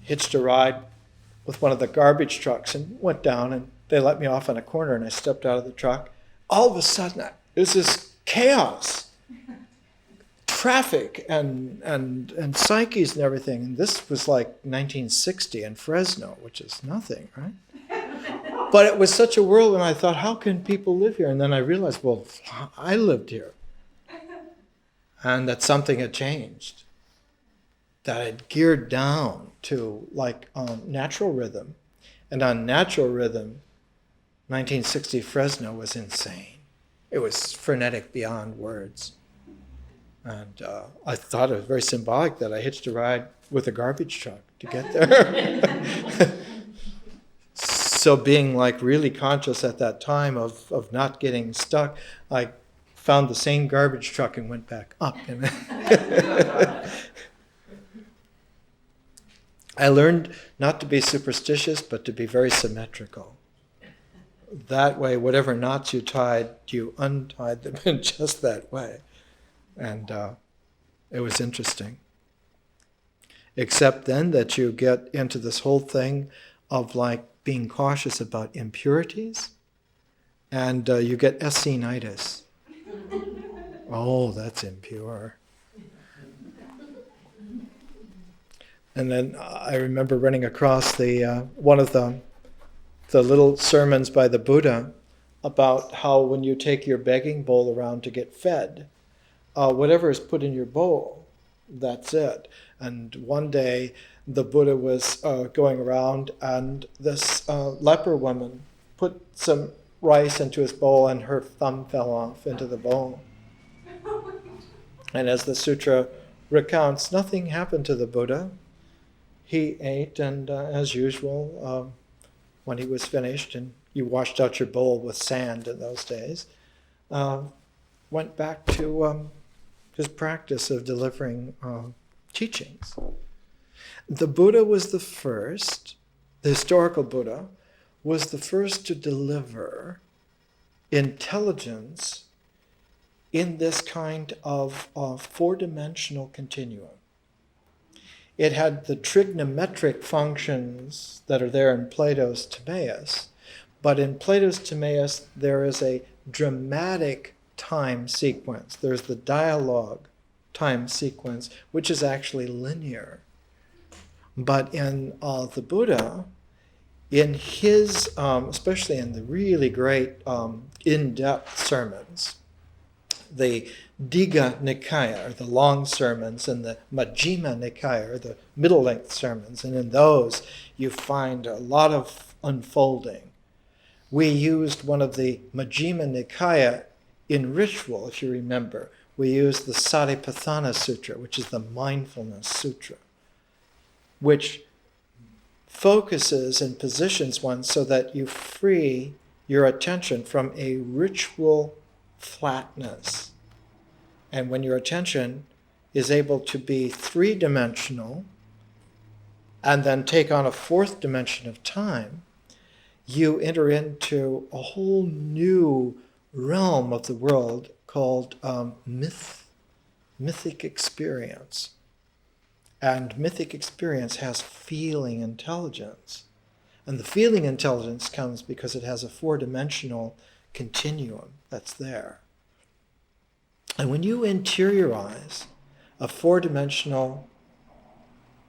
hitched a ride with one of the garbage trucks and went down, and they let me off on a corner, and I stepped out of the truck. All of a sudden, it was this chaos, traffic and psyches and everything. And this was like 1960 in Fresno, which is nothing, right? But it was such a whirl, and I thought, how can people live here? And then I realized, well, I lived here. And that something had changed. That I'd geared down to like natural rhythm. And on natural rhythm, 1960 Fresno was insane. It was frenetic beyond words. And I thought it was very symbolic that I hitched a ride with a garbage truck to get there. So being like really conscious at that time of not getting stuck, I found the same garbage truck and went back up. I learned not to be superstitious, but to be very symmetrical. That way, whatever knots you tied, you untied them in just that way. And it was interesting. Except then that you get into this whole thing of like being cautious about impurities, and you get Essenitis. Oh, that's impure. And then I remember running across the one of the little sermons by the Buddha about how when you take your begging bowl around to get fed, whatever is put in your bowl, that's it. And one day the Buddha was going around, and this leper woman put some rice into his bowl, and her thumb fell off into the bowl. And as the sutra recounts, nothing happened to the Buddha. He ate, and as usual, when he was finished, and you washed out your bowl with sand in those days, went back to his practice of delivering teachings. The Buddha was the first, the historical Buddha, was the first to deliver intelligence in this kind of four-dimensional continuum. It had the trigonometric functions that are there in Plato's Timaeus, but in Plato's Timaeus there is a dramatic time sequence. There's the dialogue time sequence, which is actually linear. But in the Buddha, in his, especially in the really great in-depth sermons, the Digha Nikaya, or the long sermons, and the Majjhima Nikaya, or the middle-length sermons, and in those you find a lot of unfolding. We used one of the Majjhima Nikaya in ritual, if you remember, we use the Satipatthana Sutra, which is the Mindfulness Sutra, which focuses and positions one so that you free your attention from a ritual flatness. And when your attention is able to be three-dimensional and then take on a fourth dimension of time, you enter into a whole new realm of the world called mythic experience. And mythic experience has feeling intelligence. And the feeling intelligence comes because it has a four-dimensional continuum that's there. And when you interiorize a four-dimensional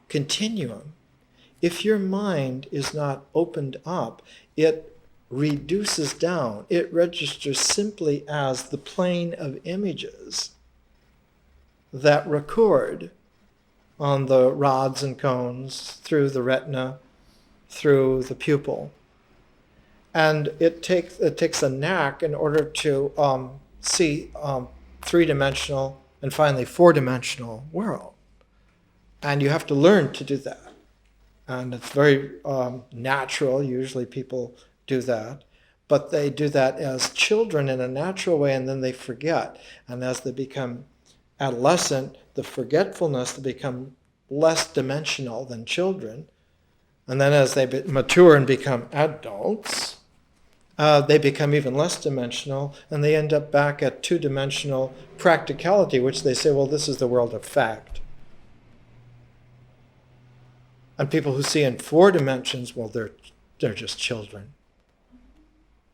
continuum, if your mind is not opened up, it reduces down. It registers simply as the plane of images that record on the rods and cones, through the retina, through the pupil. And it takes a knack in order to see three-dimensional and finally four-dimensional world. And you have to learn to do that. And it's very natural. Usually people do that. But they do that as children in a natural way, and then they forget. And as they become adolescent, the forgetfulness to become less dimensional than children. And then as they mature and become adults, they become even less dimensional, and they end up back at two-dimensional practicality, which they say, well, this is the world of fact. And people who see in four dimensions, well, they're just children.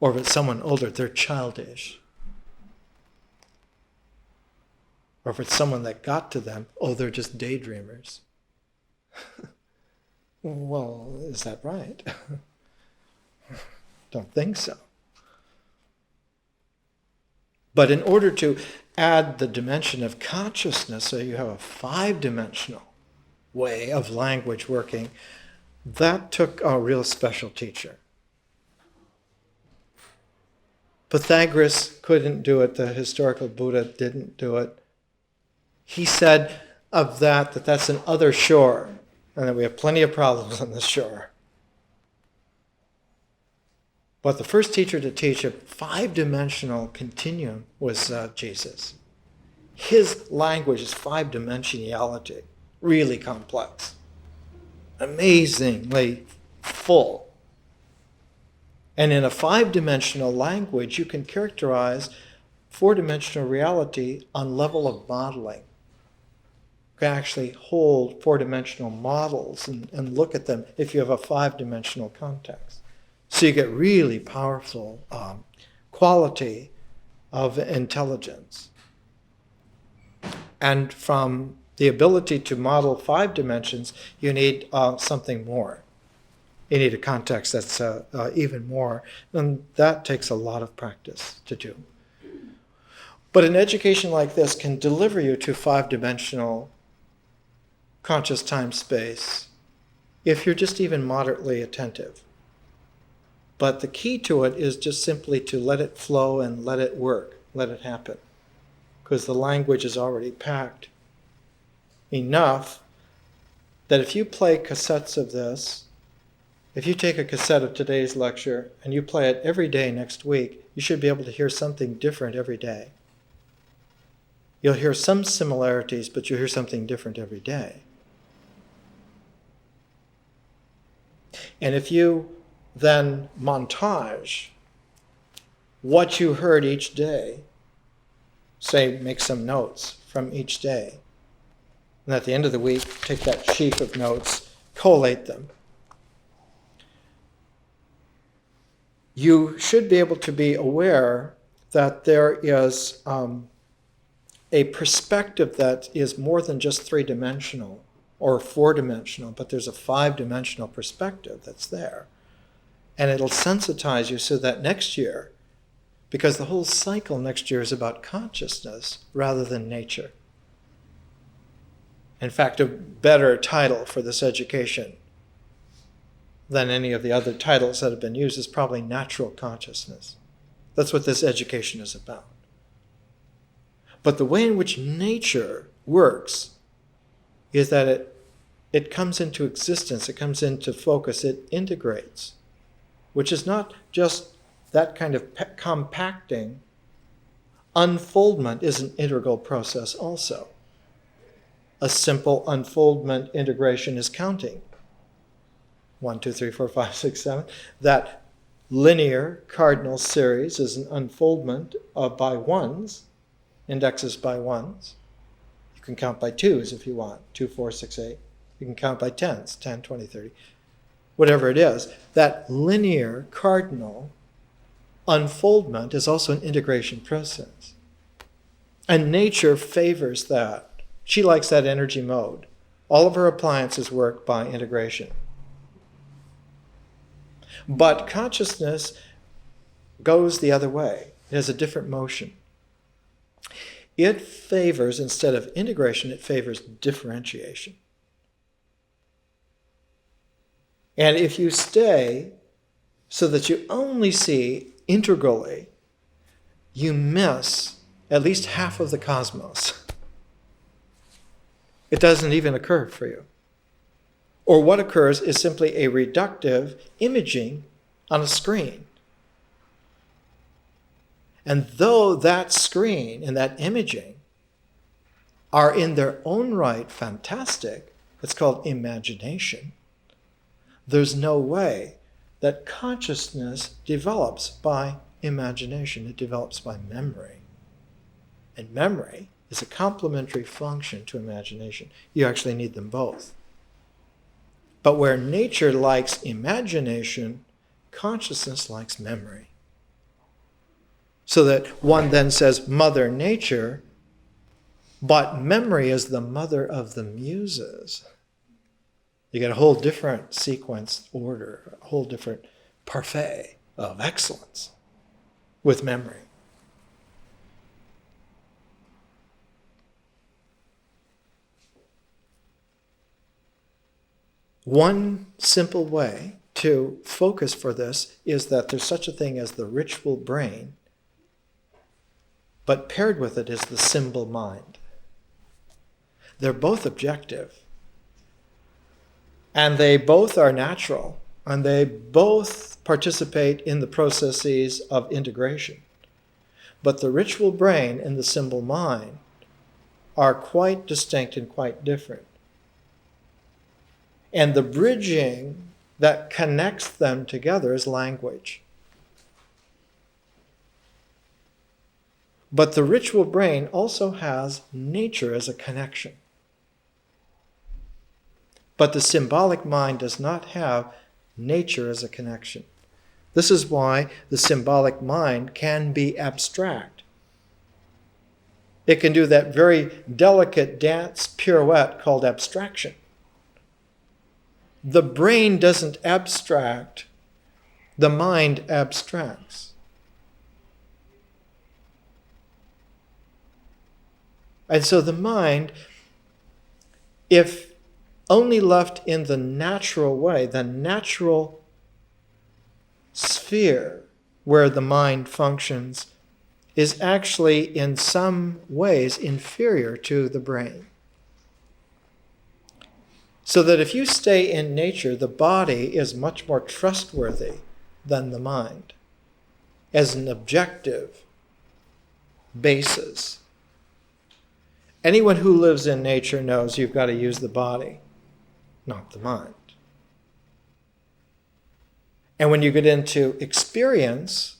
Or if it's someone older, they're childish. Or if it's someone that got to them, oh, they're just daydreamers. Well, is that right? Don't think so. But in order to add the dimension of consciousness, so you have a five-dimensional way of language working, that took a real special teacher. Pythagoras couldn't do it. The historical Buddha didn't do it. He said of that's an other shore, and that we have plenty of problems on this shore. But the first teacher to teach a five-dimensional continuum was Jesus. His language is five-dimensionality, really complex, amazingly full. And in a five-dimensional language, you can characterize four-dimensional reality on level of modeling. You can actually hold four-dimensional models and look at them if you have a five-dimensional context. So you get really powerful quality of intelligence. And from the ability to model five dimensions, you need something more. You need a context that's even more. And that takes a lot of practice to do. But an education like this can deliver you to five-dimensional conscious time-space if you're just even moderately attentive. But the key to it is just simply to let it flow and let it work, let it happen. Because the language is already packed enough that if you play cassettes of this, if you take a cassette of today's lecture and you play it every day next week, you should be able to hear something different every day. You'll hear some similarities, but you'll hear something different every day. And if you then montage what you heard each day, say make some notes from each day, and at the end of the week, take that sheaf of notes, collate them. You should be able to be aware that there is a perspective that is more than just three-dimensional or four-dimensional, but there's a five-dimensional perspective that's there. And it'll sensitize you so that next year, because the whole cycle next year is about consciousness rather than nature. In fact, a better title for this education than any of the other titles that have been used is probably natural consciousness. That's what this education is about. But the way in which nature works is that it comes into existence, it comes into focus, it integrates, which is not just that kind of compacting. Unfoldment is an integral process also. A simple unfoldment integration is counting. 1, 2, 3, 4, 5, 6, 7. That linear cardinal series is an unfoldment by ones, indexes by ones. You can count by twos if you want, 2, 4, 6, 8. You can count by tens, 10, 20, 30. Whatever it is, that linear cardinal unfoldment is also an integration process. And nature favors that. She likes that energy mode. All of her appliances work by integration. But consciousness goes the other way. It has a different motion. It favors, instead of integration, it favors differentiation. And if you stay so that you only see integrally, you miss at least half of the cosmos. It doesn't even occur for you. Or what occurs is simply a reductive imaging on a screen. And though that screen and that imaging are in their own right fantastic, it's called imagination, there's no way that consciousness develops by imagination. It develops by memory. And memory is a complementary function to imagination. You actually need them both. But where nature likes imagination, consciousness likes memory. So that one then says Mother Nature, but memory is the mother of the muses. You get a whole different sequence order, a whole different parfait of excellence with memory. One simple way to focus for this is that there's such a thing as the ritual brain, but paired with it is the symbol mind. They're both objective. And they both are natural, and they both participate in the processes of integration. But the ritual brain and the symbol mind are quite distinct and quite different. And the bridging that connects them together is language. But the ritual brain also has nature as a connection. But the symbolic mind does not have nature as a connection. This is why the symbolic mind can be abstract. It can do that very delicate dance pirouette called abstraction. The brain doesn't abstract, the mind abstracts. And so the mind, if only left in the natural way, the natural sphere where the mind functions, is actually in some ways inferior to the brain. So that if you stay in nature, the body is much more trustworthy than the mind as an objective basis. Anyone who lives in nature knows you've got to use the body, not the mind. And when you get into experience,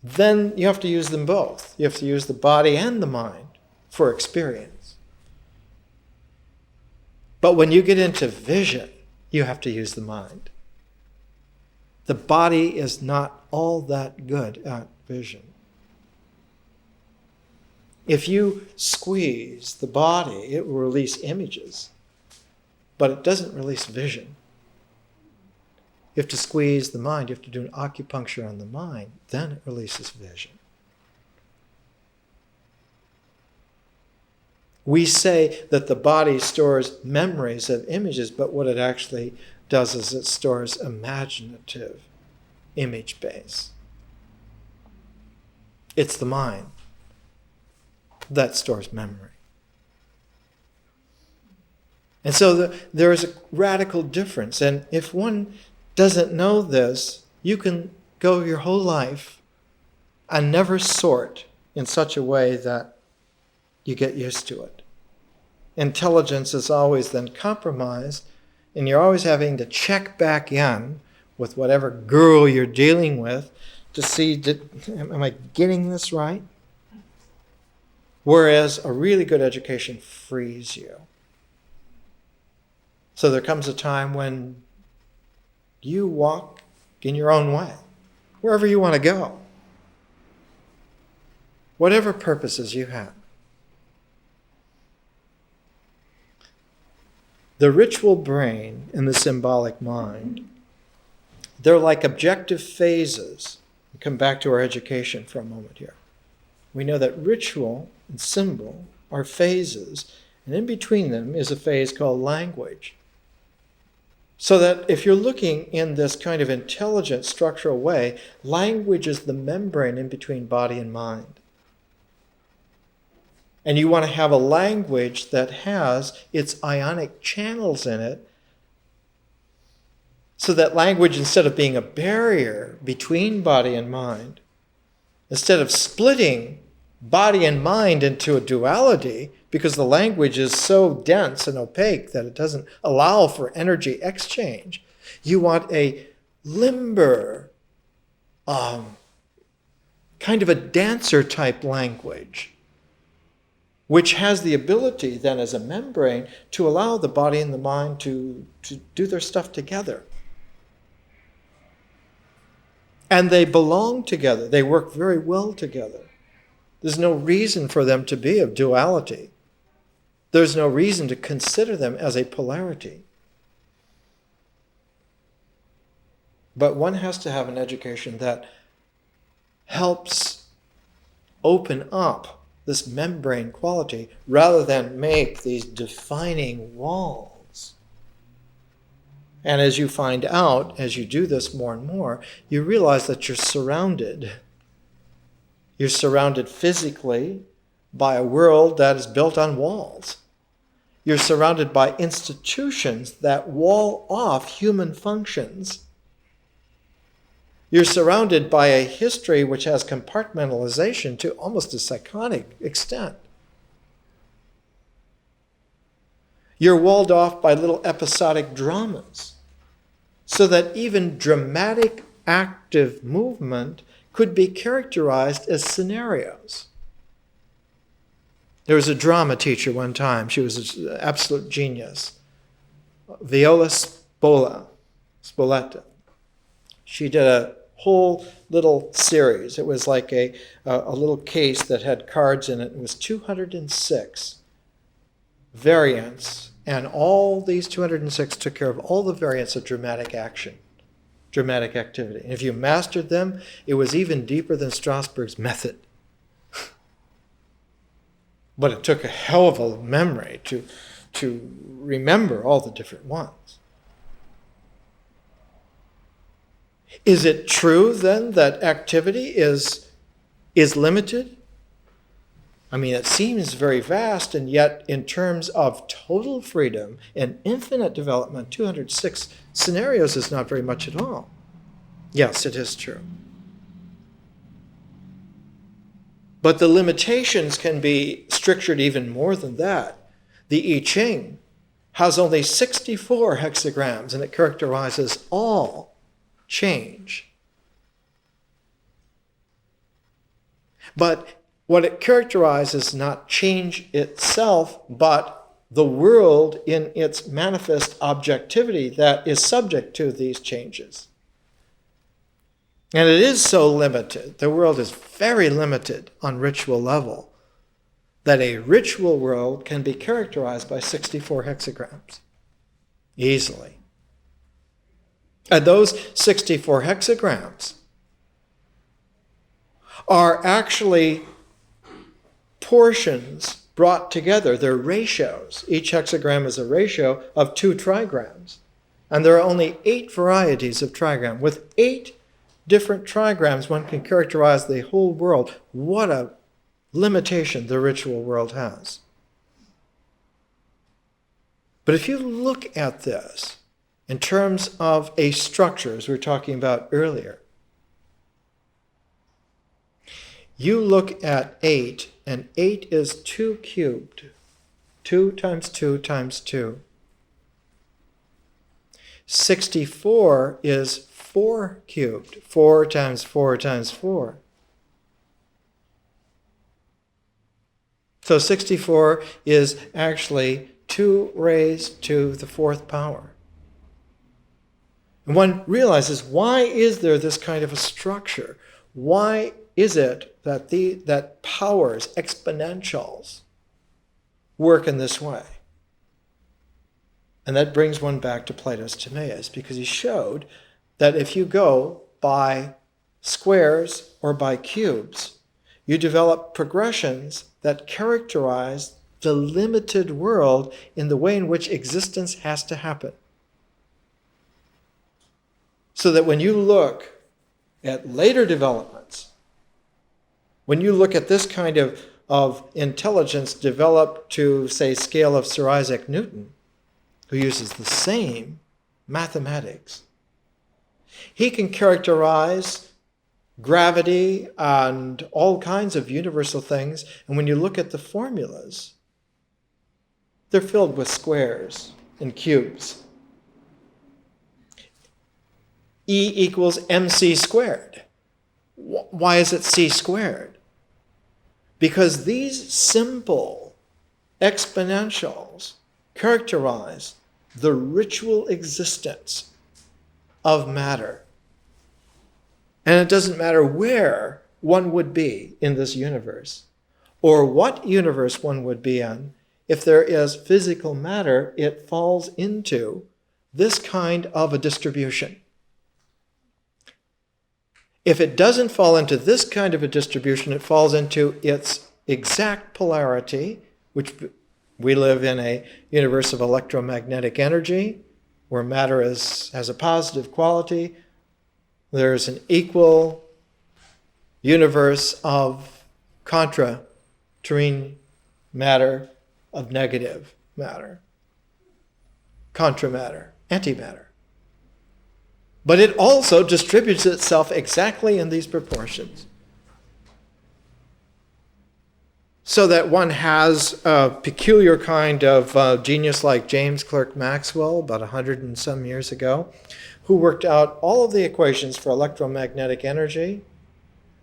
then you have to use them both. You have to use the body and the mind for experience. But when you get into vision, you have to use the mind. The body is not all that good at vision. If you squeeze the body, it will release images, but it doesn't release vision. You have to squeeze the mind, you have to do an acupuncture on the mind, then it releases vision. We say that the body stores memories of images, but what it actually does is it stores imaginative image base. It's the mind. that stores memory. And so there is a radical difference. And if one doesn't know this, you can go your whole life and never sort in such a way that you get used to it. Intelligence is always then compromised, and you're always having to check back in with whatever girl you're dealing with to see, am I getting this right? Whereas a really good education frees you. So there comes a time when you walk in your own way, wherever you want to go, whatever purposes you have. The ritual brain and the symbolic mind, they're like objective phases. We'll come back to our education for a moment here. We know that ritual and symbol are phases, and in between them is a phase called language. So that if you're looking in this kind of intelligent structural way, language is the membrane in between body and mind. And you want to have a language that has its ionic channels in it, so that language, instead of being a barrier between body and mind, instead of splitting body and mind into a duality, because the language is so dense and opaque that it doesn't allow for energy exchange, you want a limber, kind of a dancer type language, which has the ability then as a membrane to allow the body and the mind to do their stuff together. And they belong together. They work very well together. There's no reason for them to be of duality. There's no reason to consider them as a polarity. But one has to have an education that helps open up this membrane quality rather than make these defining walls. And as you find out, as you do this more and more, you realize that you're surrounded. You're surrounded physically by a world that is built on walls. You're surrounded by institutions that wall off human functions. You're surrounded by a history which has compartmentalization to almost a psychotic extent. You're walled off by little episodic dramas, so that even dramatic active movement could be characterized as scenarios. There was a drama teacher one time. She was an absolute genius. Viola Spoletta. She did a whole little series. It was like a little case that had cards in it. It was 206 variants, and all these 206 took care of all the variants of dramatic action, dramatic activity. And if you mastered them, it was even deeper than Strasberg's method. But it took a hell of a memory to remember all the different ones. Is it true then that activity is limited? I mean, it seems very vast, and yet in terms of total freedom and infinite development, 206 scenarios is not very much at all. Yes, it is true. But the limitations can be strictured even more than that. The I Ching has only 64 hexagrams, and it characterizes all change. But what it characterizes is not change itself, but the world in its manifest objectivity that is subject to these changes. And it is so limited, the world is very limited on ritual level, that a ritual world can be characterized by 64 hexagrams, easily. And those 64 hexagrams are actually portions brought together. They're ratios. Each hexagram is a ratio of 2 trigrams. And there are only 8 varieties of trigram. With 8 different trigrams, one can characterize the whole world. What a limitation the ritual world has. But if you look at this in terms of a structure, as we were talking about earlier, you look at 8, and 8 is 2 cubed. 2 times 2 times 2. 64 is 4 cubed. 4 times 4 times 4. So 64 is actually 2 raised to the 4th power. And one realizes, why is there this kind of a structure? Why is it that powers, exponentials, work in this way? And that brings one back to Plato's Timaeus, because he showed that if you go by squares or by cubes, you develop progressions that characterize the limited world in the way in which existence has to happen. So that when you look at later developments, when you look at this kind of intelligence developed to, say, scale of Sir Isaac Newton, who uses the same mathematics, he can characterize gravity and all kinds of universal things, and when you look at the formulas, they're filled with squares and cubes. E equals mc squared. Why is it c squared? Because these simple exponentials characterize the ritual existence of matter. And it doesn't matter where one would be in this universe, or what universe one would be in. If there is physical matter, it falls into this kind of a distribution. If it doesn't fall into this kind of a distribution, it falls into its exact polarity, which we live in a universe of electromagnetic energy, where matter has a positive quality. There's an equal universe of contra-terrene matter, of negative matter, contra-matter, antimatter. But it also distributes itself exactly in these proportions, so that one has a peculiar kind of genius like James Clerk Maxwell, about 100 and some years ago, who worked out all of the equations for electromagnetic energy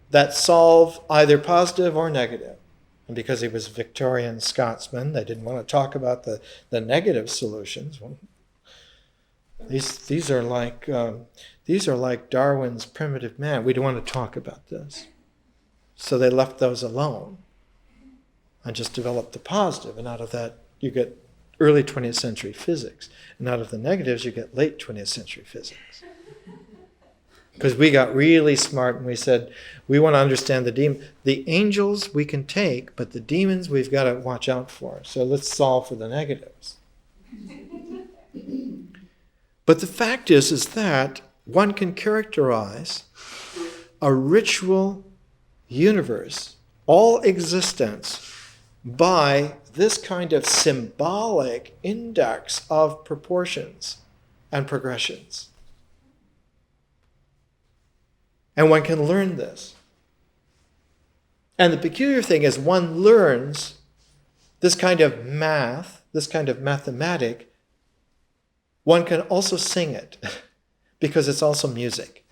that solve either positive or negative. And because he was a Victorian Scotsman, they didn't want to talk about the negative solutions. Well, these are like Darwin's primitive man. We don't want to talk about this. So they left those alone and just developed the positive. And out of that, you get early 20th century physics. And out of the negatives, you get late 20th century physics. Because we got really smart and we said, we want to understand the angels we can take, but the demons we've got to watch out for. So let's solve for the negatives. But the fact is that one can characterize a ritual universe, all existence, by this kind of symbolic index of proportions and progressions. And one can learn this. And the peculiar thing is one learns this kind of math, this kind of mathematic. One can also sing it because it's also music.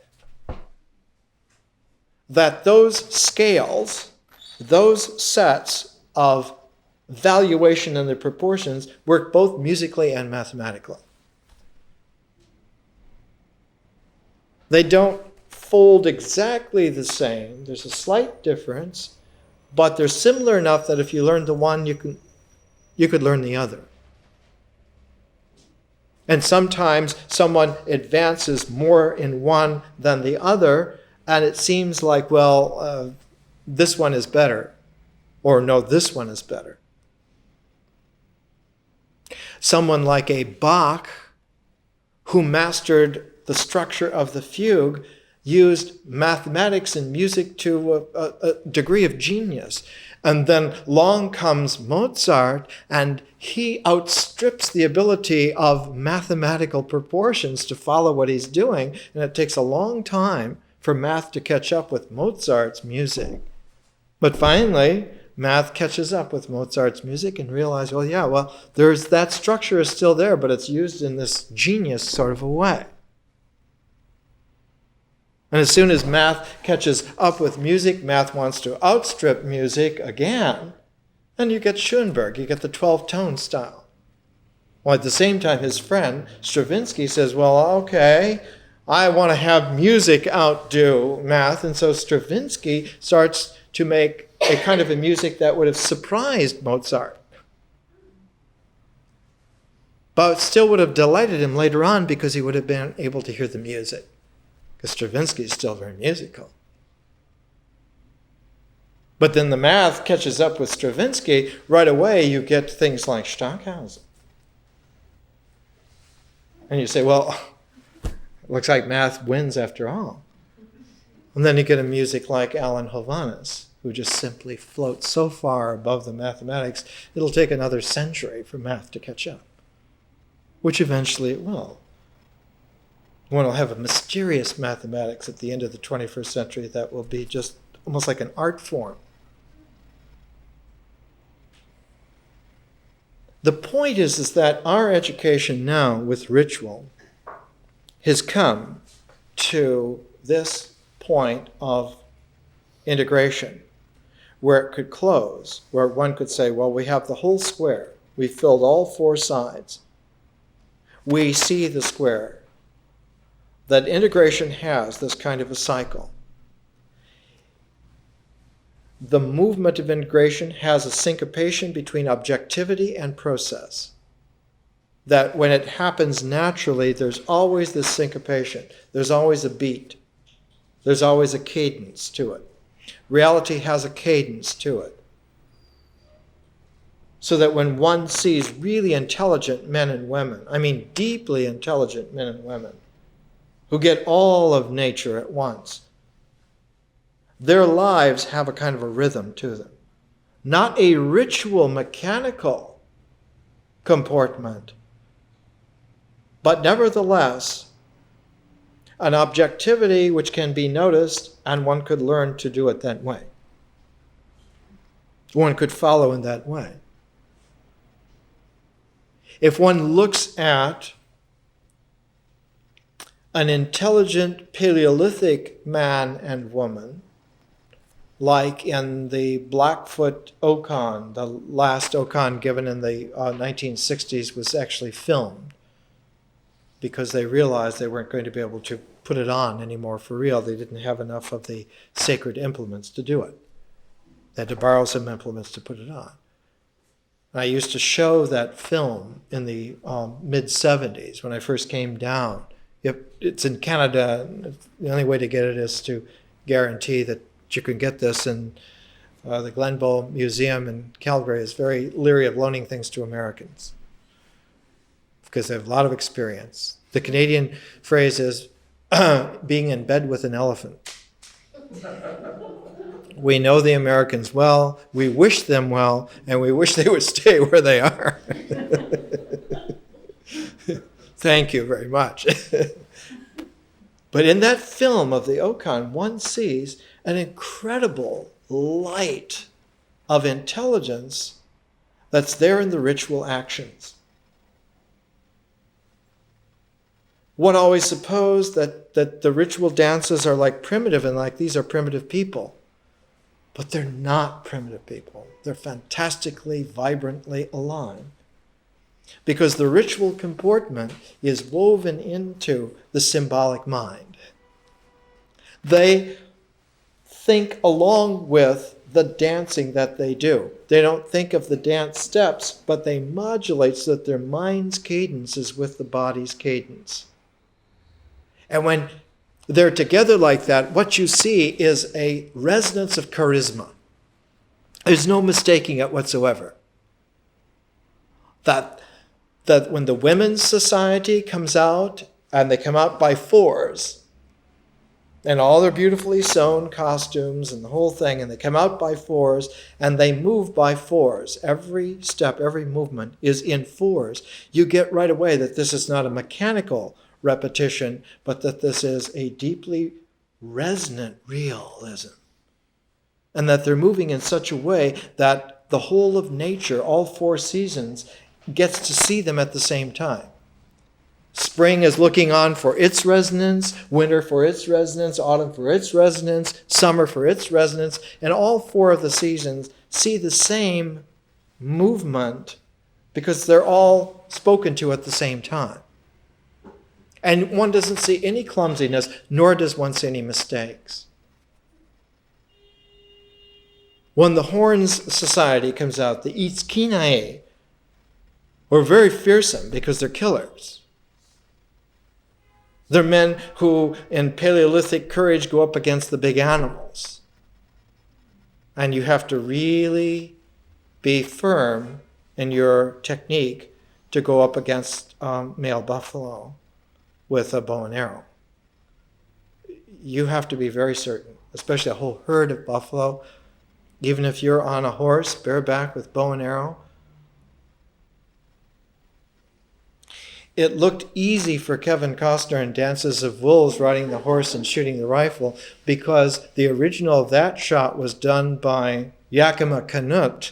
That those scales, those sets of valuation and the proportions work both musically and mathematically. They don't fold exactly the same. There's a slight difference, but they're similar enough that if you learn the one, you could learn the other. And sometimes someone advances more in one than the other, and it seems like, well, this one is better, or no, this one is better. Someone like a Bach, who mastered the structure of the fugue, used mathematics and music to a degree of genius. And then along comes Mozart, and he outstrips the ability of mathematical proportions to follow what he's doing, and it takes a long time for math to catch up with Mozart's music. But finally, math catches up with Mozart's music and realizes, there's that structure is still there, but it's used in this genius sort of a way. And as soon as math catches up with music, math wants to outstrip music again. And you get Schoenberg, you get the 12th tone style. Well, at the same time, his friend Stravinsky says, I want to have music outdo math. And so Stravinsky starts to make a kind of a music that would have surprised Mozart, but still would have delighted him later on because he would have been able to hear the music. Because Stravinsky is still very musical. But then the math catches up with Stravinsky. Right away, you get things like Stockhausen. And you say, it looks like math wins after all. And then you get a music like Alan Hovhaness, who just simply floats so far above the mathematics, it'll take another century for math to catch up, which eventually it will. One will have a mysterious mathematics at the end of the 21st century that will be just almost like an art form. The point is that our education now with ritual has come to this point of integration where it could close, where one could say, we have the whole square. We filled all four sides. We see the square. That integration has this kind of a cycle. The movement of integration has a syncopation between objectivity and process. That when it happens naturally, there's always this syncopation. There's always a beat. There's always a cadence to it. Reality has a cadence to it. So that when one sees really intelligent men and women, deeply intelligent men and women, who get all of nature at once, their lives have a kind of a rhythm to them. Not a ritual, mechanical comportment, but nevertheless, an objectivity which can be noticed, and one could learn to do it that way. One could follow in that way. If one looks at an intelligent Paleolithic man and woman, like in the Blackfoot Okan, the last Okan given in the 1960s was actually filmed because they realized they weren't going to be able to put it on anymore for real. They didn't have enough of the sacred implements to do it. They had to borrow some implements to put it on. And I used to show that film in the mid-70s when I first came down. It's in Canada. The only way to get it is to guarantee that you can get this. And the Glenbow Museum in Calgary is very leery of loaning things to Americans because they have a lot of experience. The Canadian phrase is being in bed with an elephant. We know the Americans well, we wish them well, and we wish they would stay where they are. Thank you very much. But in that film of the Okan, one sees an incredible light of intelligence that's there in the ritual actions. One always supposed that the ritual dances are like primitive and like these are primitive people. But they're not primitive people. They're fantastically, vibrantly alive. Because the ritual comportment is woven into the symbolic mind. They think along with the dancing that they do. They don't think of the dance steps, but they modulate so that their mind's cadence is with the body's cadence. And when they're together like that, what you see is a resonance of charisma. There's no mistaking it whatsoever. That when the women's society comes out, and they come out by fours, and all their beautifully sewn costumes and the whole thing, and they come out by fours, and they move by fours. Every step, every movement is in fours. You get right away that this is not a mechanical repetition, but that this is a deeply resonant realism. And that they're moving in such a way that the whole of nature, all four seasons, gets to see them at the same time. Spring is looking on for its resonance, winter for its resonance, autumn for its resonance, summer for its resonance, and all four of the seasons see the same movement because they're all spoken to at the same time. And one doesn't see any clumsiness, nor does one see any mistakes. When the Horns Society comes out, the Itskinae were very fearsome because they're killers. They're men who, in Paleolithic courage, go up against the big animals. And you have to really be firm in your technique to go up against male buffalo with a bow and arrow. You have to be very certain, especially a whole herd of buffalo. Even if you're on a horse, bareback with bow and arrow. It looked easy for Kevin Costner in Dances of Wolves riding the horse and shooting the rifle because the original of that shot was done by Yakima Canutt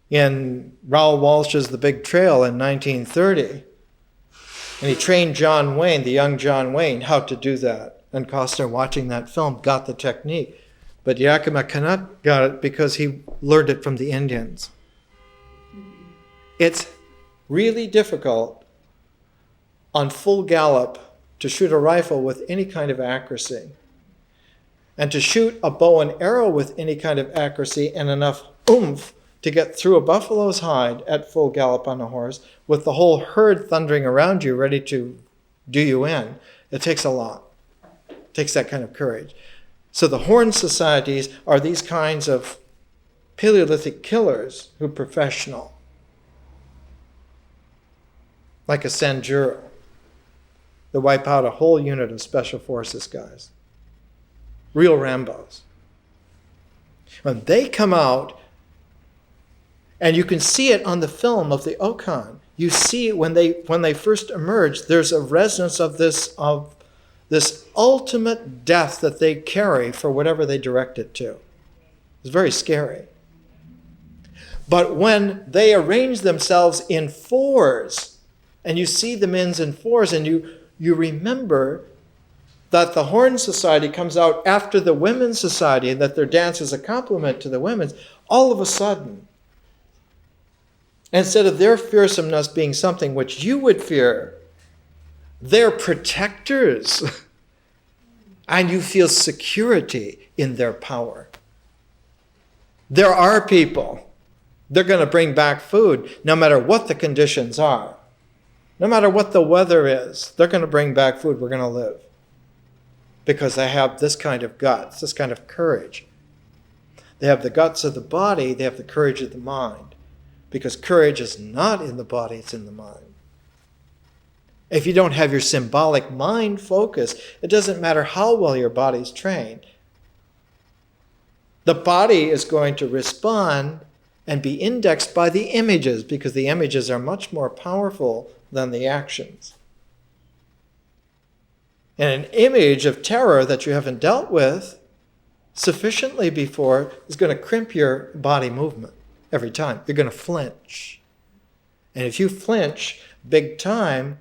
in Raoul Walsh's The Big Trail in 1930. And he trained John Wayne, the young John Wayne, how to do that. And Costner, watching that film, got the technique. But Yakima Canutt got it because he learned it from the Indians. It's really difficult on full gallop to shoot a rifle with any kind of accuracy. And to shoot a bow and arrow with any kind of accuracy and enough oomph to get through a buffalo's hide at full gallop on a horse with the whole herd thundering around you ready to do you in, it takes a lot. It takes that kind of courage. So the Horn Societies are these kinds of Paleolithic killers who are professional. Like a Sanjuro. They wipe out a whole unit of special forces guys. Real Rambos. When they come out, and you can see it on the film of the Okan. You see when they first emerge, there's a resonance of this ultimate death that they carry for whatever they direct it to. It's very scary. But when they arrange themselves in fours, and you see the men's in fours, and you remember that the Horn Society comes out after the Women's Society, and that their dance is a complement to the women's, all of a sudden, instead of their fearsomeness being something which you would fear, they're protectors. And you feel security in their power. There are people. They're going to bring back food no matter what the conditions are. No matter what the weather is, they're going to bring back food. We're going to live. Because they have this kind of guts, this kind of courage. They have the guts of the body, they have the courage of the mind. Because courage is not in the body, it's in the mind. If you don't have your symbolic mind focused, it doesn't matter how well your body's trained. The body is going to respond and be indexed by the images, because the images are much more powerful than the actions. And an image of terror that you haven't dealt with sufficiently before is going to crimp your body movement every time. You're going to flinch. And if you flinch big time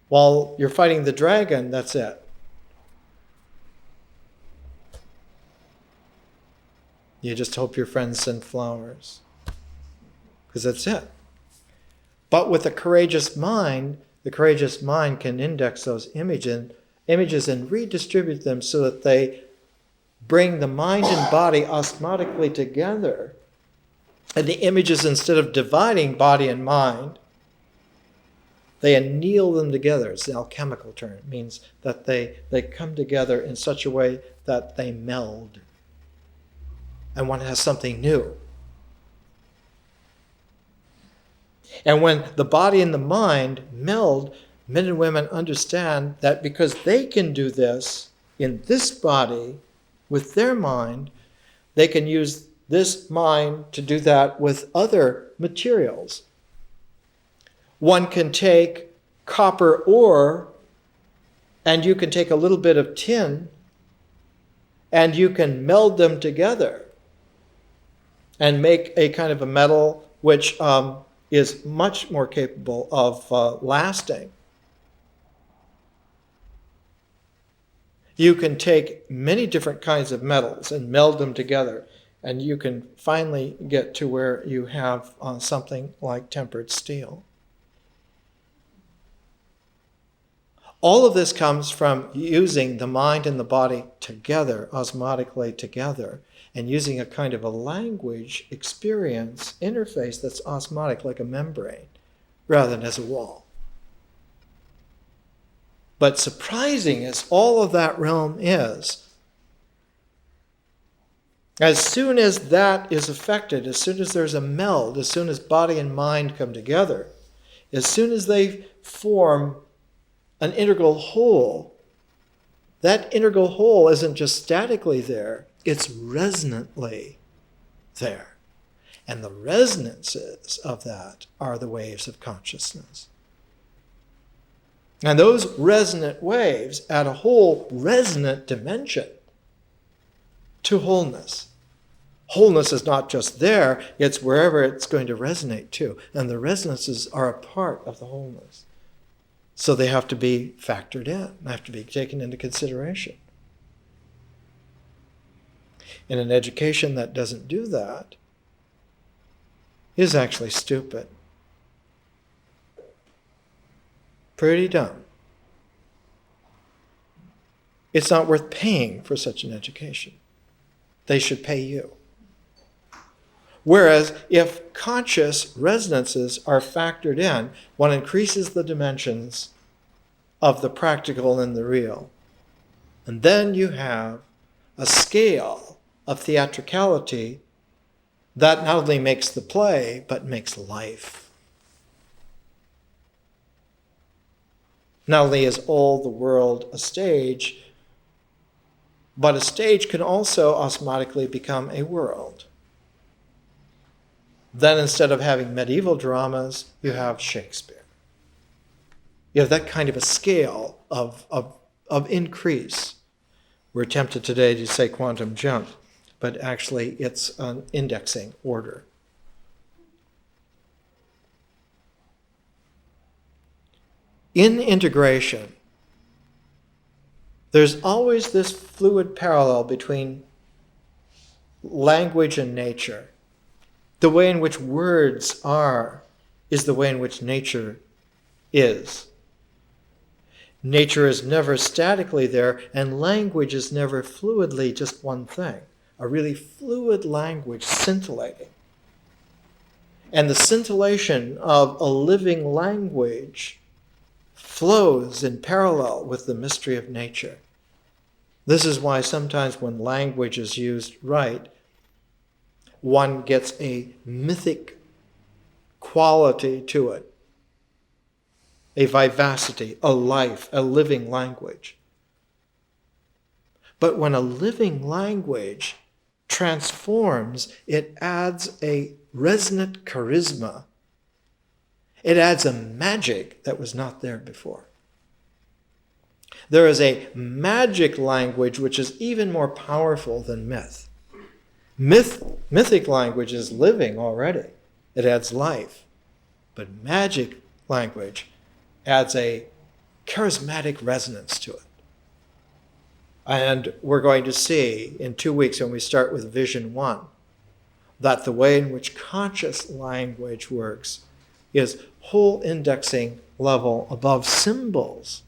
while you're fighting the dragon, that's it. You just hope your friends send flowers. Because that's it. But with a courageous mind, the courageous mind can index those images and redistribute them so that they bring the mind and body osmotically together. And the images, instead of dividing body and mind, they anneal them together. It's the alchemical term. It means that they come together in such a way that they meld. And one has something new. And when the body and the mind meld, men and women understand that because they can do this, in this body with their mind, they can use this mind to do that with other materials. One can take copper ore, and you can take a little bit of tin, and you can meld them together and make a kind of a metal which is much more capable of lasting. You can take many different kinds of metals and meld them together, and you can finally get to where you have something like tempered steel. All of this comes from using the mind and the body together, osmotically together, and using a kind of a language experience interface that's osmotic, like a membrane, rather than as a wall. But surprising as all of that realm is, as soon as that is affected, as soon as there's a meld, as soon as body and mind come together, as soon as they form an integral whole, that integral whole isn't just statically there, it's resonantly there. And the resonances of that are the waves of consciousness. And those resonant waves add a whole resonant dimension to wholeness. Wholeness is not just there, it's wherever it's going to resonate to. And the resonances are a part of the wholeness. So they have to be factored in, they have to be taken into consideration. And an education that doesn't do that is actually stupid. Pretty dumb. It's not worth paying for such an education. They should pay you. Whereas if conscious resonances are factored in, one increases the dimensions of the practical and the real. And then you have a scale of theatricality that not only makes the play, but makes life. Not only is all the world a stage, but a stage can also osmotically become a world. Then instead of having medieval dramas, you have Shakespeare. You have that kind of a scale of increase. We're tempted today to say quantum jump, but actually it's an indexing order. In integration, there's always this fluid parallel between language and nature. The way in which words are is the way in which nature is. Nature is never statically there, and language is never fluidly just one thing. A really fluid language scintillating. And the scintillation of a living language flows in parallel with the mystery of nature. This is why sometimes when language is used right, one gets a mythic quality to it, a vivacity, a life, a living language. But when a living language transforms, it adds a resonant charisma. It adds a magic that was not there before. There is a magic language which is even more powerful than myth. Mythic language is living already. It adds life. But magic language adds a charismatic resonance to it. And we're going to see in 2 weeks when we start with Vision 1 that the way in which conscious language works is whole indexing level above symbols.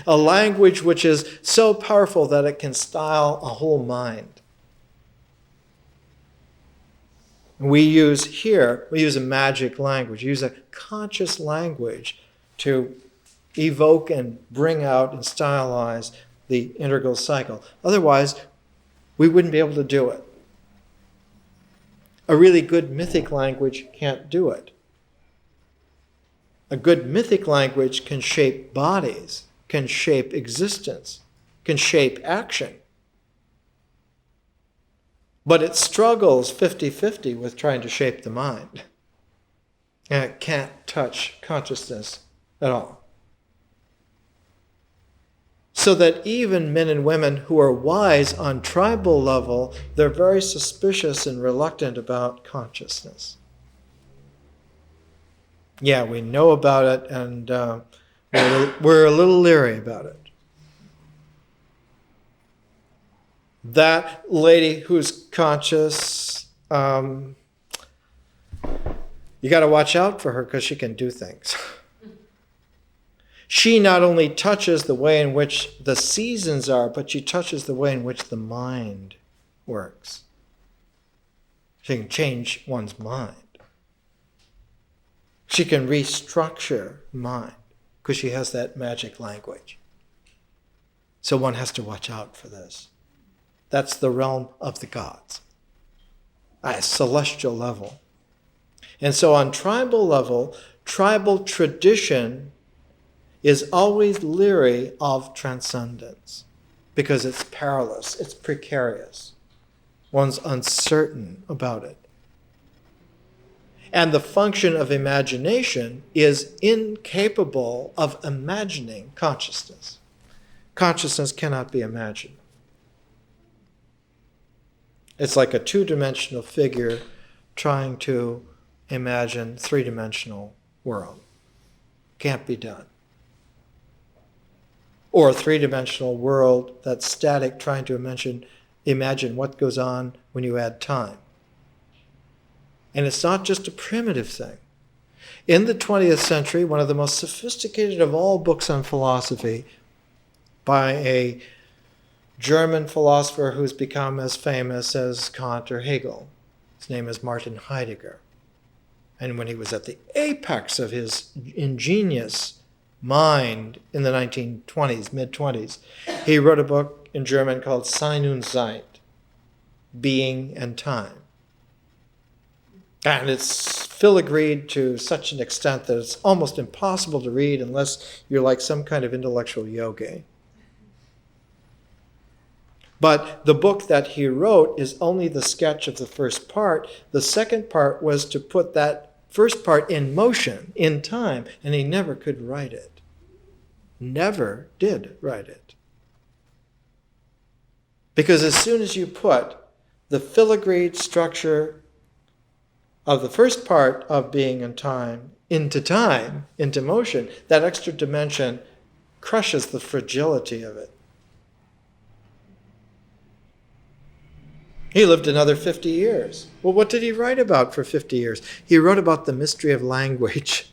A language which is so powerful that it can style a whole mind. We use a magic language, use a conscious language to evoke and bring out and stylize the integral cycle. Otherwise, we wouldn't be able to do it. A really good mythic language can't do it. A good mythic language can shape bodies, can shape existence, can shape action. But it struggles 50-50 with trying to shape the mind. And it can't touch consciousness at all. So that even men and women who are wise on tribal level, they're very suspicious and reluctant about consciousness. Yeah, we know about it, and we're a little leery about it. That lady who's conscious, you got to watch out for her because she can do things. She not only touches the way in which the seasons are, but she touches the way in which the mind works. She can change one's mind. She can restructure mind because she has that magic language. So one has to watch out for this. That's the realm of the gods, at a celestial level. And so on tribal level, tribal tradition is always leery of transcendence because it's perilous, it's precarious. One's uncertain about it. And the function of imagination is incapable of imagining consciousness. Consciousness cannot be imagined. It's like a two-dimensional figure trying to imagine three-dimensional world. Can't be done. Or a three-dimensional world that's static trying to imagine what goes on when you add time. And it's not just a primitive thing. In the 20th century, one of the most sophisticated of all books on philosophy by a German philosopher who's become as famous as Kant or Hegel. His name is Martin Heidegger. And when he was at the apex of his ingenious mind in the 1920s, mid-20s, he wrote a book in German called Sein und Zeit, Being and Time. And it's filigreed to such an extent that it's almost impossible to read unless you're like some kind of intellectual yogi. But the book that he wrote is only the sketch of the first part. The second part was to put that first part in motion, in time, and he never could write it. Never did write it. Because as soon as you put the filigreed structure of the first part of being in time, into motion, that extra dimension crushes the fragility of it. He lived another 50 years. Well, what did he write about for 50 years? He wrote about the mystery of language.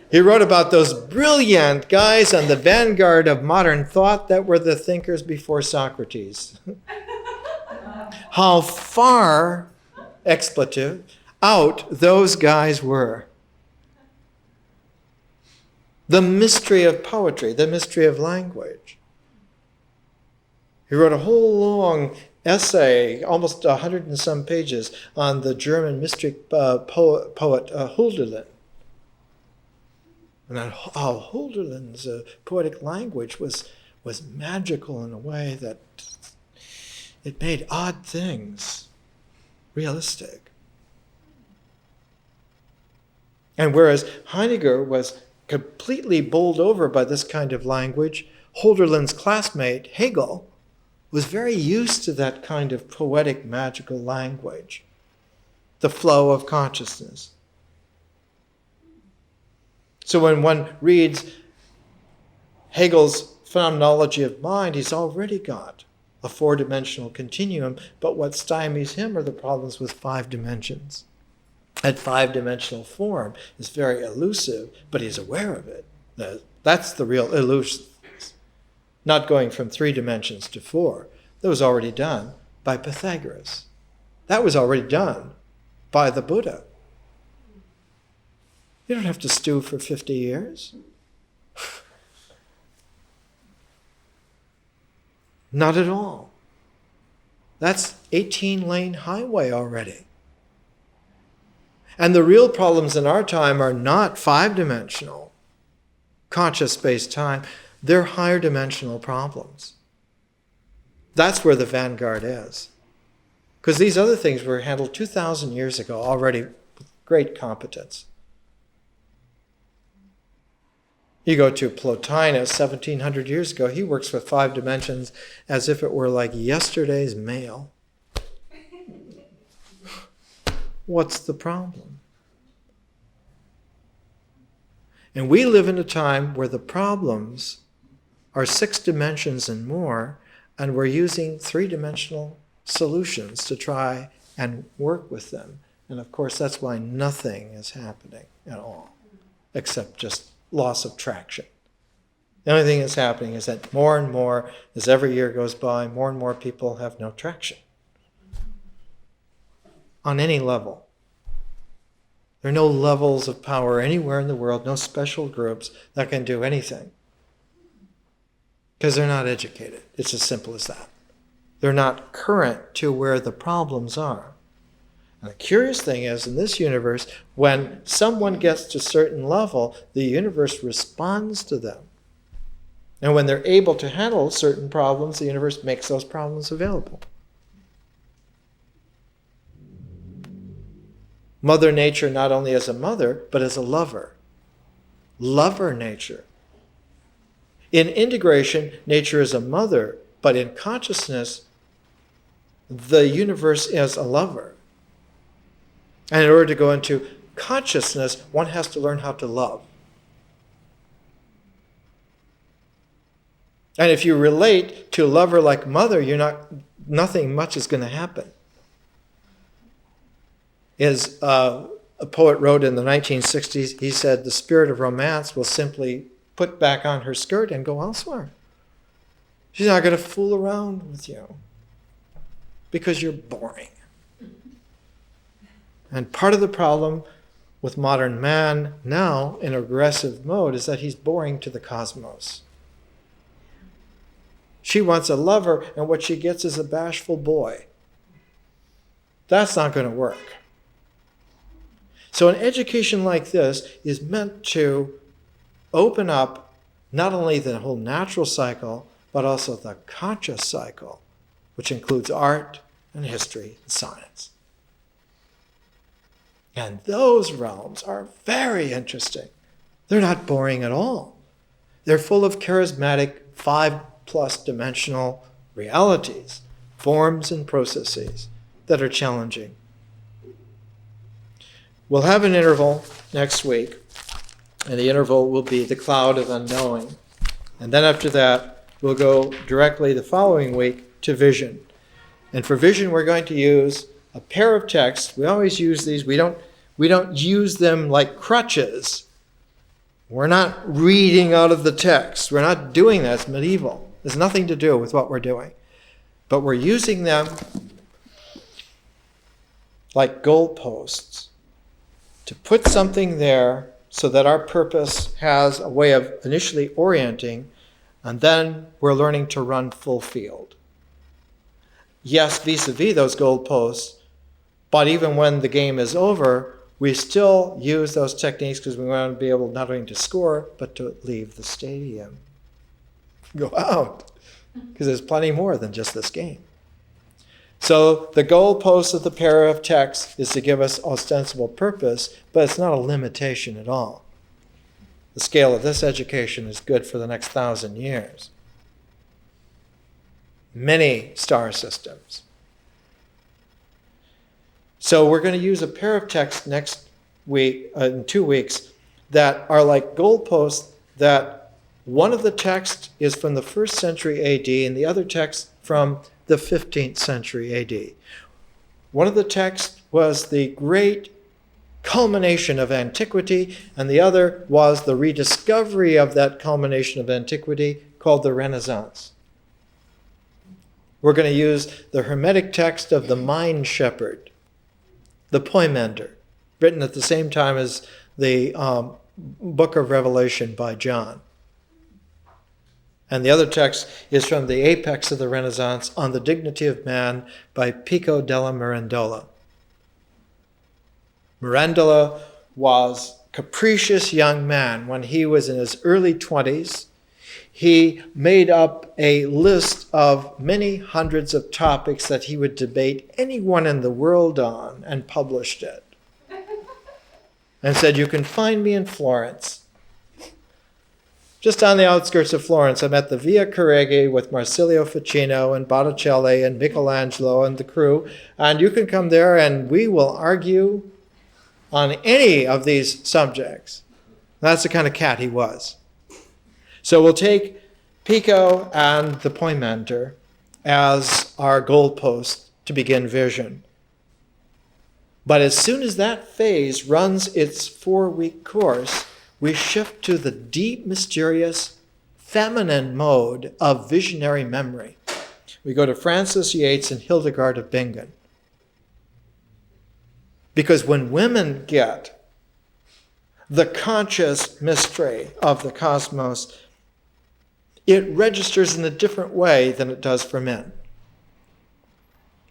He wrote about those brilliant guys on the vanguard of modern thought that were the thinkers before Socrates. How far, expletive, out those guys were. The mystery of poetry, the mystery of language. He wrote a whole long essay, almost 100 and some pages, on the German mystic poet Hölderlin. And how Hölderlin's poetic language was magical in a way that it made odd things realistic. And whereas Heidegger was completely bowled over by this kind of language, Hölderlin's classmate, Hegel, was very used to that kind of poetic, magical language, the flow of consciousness. So when one reads Hegel's phenomenology of mind, he's already got a four-dimensional continuum, but what stymies him are the problems with 5 dimensions. That 5-dimensional form is very elusive, but he's aware of it. That's the real illusion. Not going from 3 dimensions to 4. That was already done by Pythagoras. That was already done by the Buddha. You don't have to stew for 50 years. Not at all. That's 18-lane highway already. And the real problems in our time are not 5-dimensional, conscious space-time. They're higher dimensional problems. That's where the vanguard is. Because these other things were handled 2,000 years ago already with great competence. You go to Plotinus 1,700 years ago, he works with 5 dimensions as if it were like yesterday's mail. What's the problem? And we live in a time where the problems are 6 dimensions and more, and we're using 3-dimensional solutions to try and work with them. And of course, that's why nothing is happening at all, except just loss of traction. The only thing that's happening is that more and more, as every year goes by, more and more people have no traction on any level. There are no levels of power anywhere in the world, no special groups that can do anything. Because they're not educated. It's as simple as that. They're not current to where the problems are. And the curious thing is, in this universe, when someone gets to a certain level, the universe responds to them. And when they're able to handle certain problems, the universe makes those problems available. Mother Nature not only as a mother, but as a lover. Lover nature. In integration, nature is a mother, but in consciousness, the universe is a lover. And in order to go into consciousness, one has to learn how to love. And if you relate to a lover like mother, nothing much is going to happen. As a poet wrote in the 1960s, he said, the spirit of romance will simply put back on her skirt and go elsewhere. She's not going to fool around with you because you're boring. And part of the problem with modern man now in aggressive mode is that he's boring to the cosmos. She wants a lover, and what she gets is a bashful boy. That's not going to work. So an education like this is meant to open up not only the whole natural cycle, but also the conscious cycle, which includes art and history and science. And those realms are very interesting. They're not boring at all. They're full of charismatic 5+ dimensional realities, forms and processes that are challenging. We'll have an interval next week, and the interval will be the cloud of unknowing. And then after that, we'll go directly the following week to vision. And for vision, we're going to use a pair of texts. We always use these. We don't use them like crutches. We're not reading out of the text. We're not doing that. It's medieval. There's nothing to do with what we're doing. But we're using them like goalposts to put something there so that our purpose has a way of initially orienting, and then we're learning to run full field. Yes, vis-a-vis those goalposts, but even when the game is over, we still use those techniques because we want to be able not only to score, but to leave the stadium. Go out, because there's plenty more than just this game. So the goalpost of the pair of texts is to give us ostensible purpose, but it's not a limitation at all. The scale of this education is good for the next 1,000 years. Many star systems. So we're going to use a pair of texts next week, in 2 weeks, that are like goalposts that one of the texts is from the 1st century AD and the other text from the 15th century AD. One of the texts was the great culmination of antiquity, and the other was the rediscovery of that culmination of antiquity called the Renaissance. We're going to use the Hermetic text of the Mind Shepherd, the Poimander, written at the same time as the book of Revelation by John. And the other text is from the apex of the Renaissance, On the Dignity of Man by Pico della Mirandola. Mirandola was a capricious young man when he was in his early 20s. He made up a list of many hundreds of topics that he would debate anyone in the world on and published it. And said, you can find me in Florence. Just on the outskirts of Florence, I'm at the Via Correggi with Marsilio Ficino and Botticelli and Michelangelo and the crew. And you can come there and we will argue on any of these subjects. That's the kind of cat he was. So we'll take Pico and the Poindexter as our goalpost to begin vision. But as soon as that phase runs its 4-week course, we shift to the deep, mysterious, feminine mode of visionary memory. We go to Frances Yates and Hildegard of Bingen. Because when women get the conscious mystery of the cosmos, it registers in a different way than it does for men.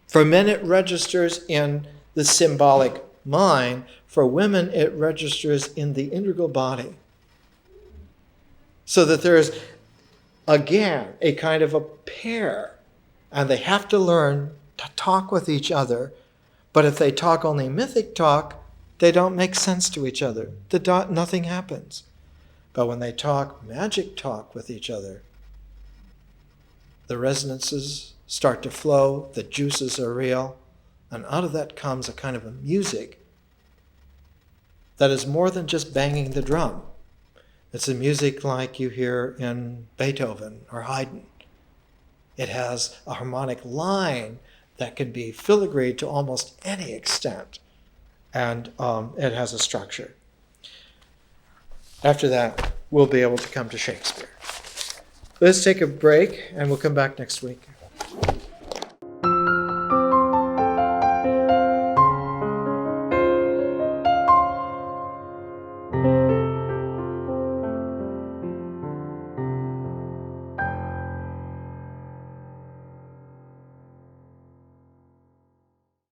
For men, it registers in the symbolic mind. For women, it registers in the integral body. So that there is, again, a kind of a pair. And they have to learn to talk with each other. But if they talk only mythic talk, they don't make sense to each other. Nothing happens. But when they talk magic talk with each other, the resonances start to flow, the juices are real, and out of that comes a kind of a music that is more than just banging the drum. It's a music like you hear in Beethoven or Haydn. It has a harmonic line that can be filigreed to almost any extent, and it has a structure. After that, we'll be able to come to Shakespeare. Let's take a break, and we'll come back next week.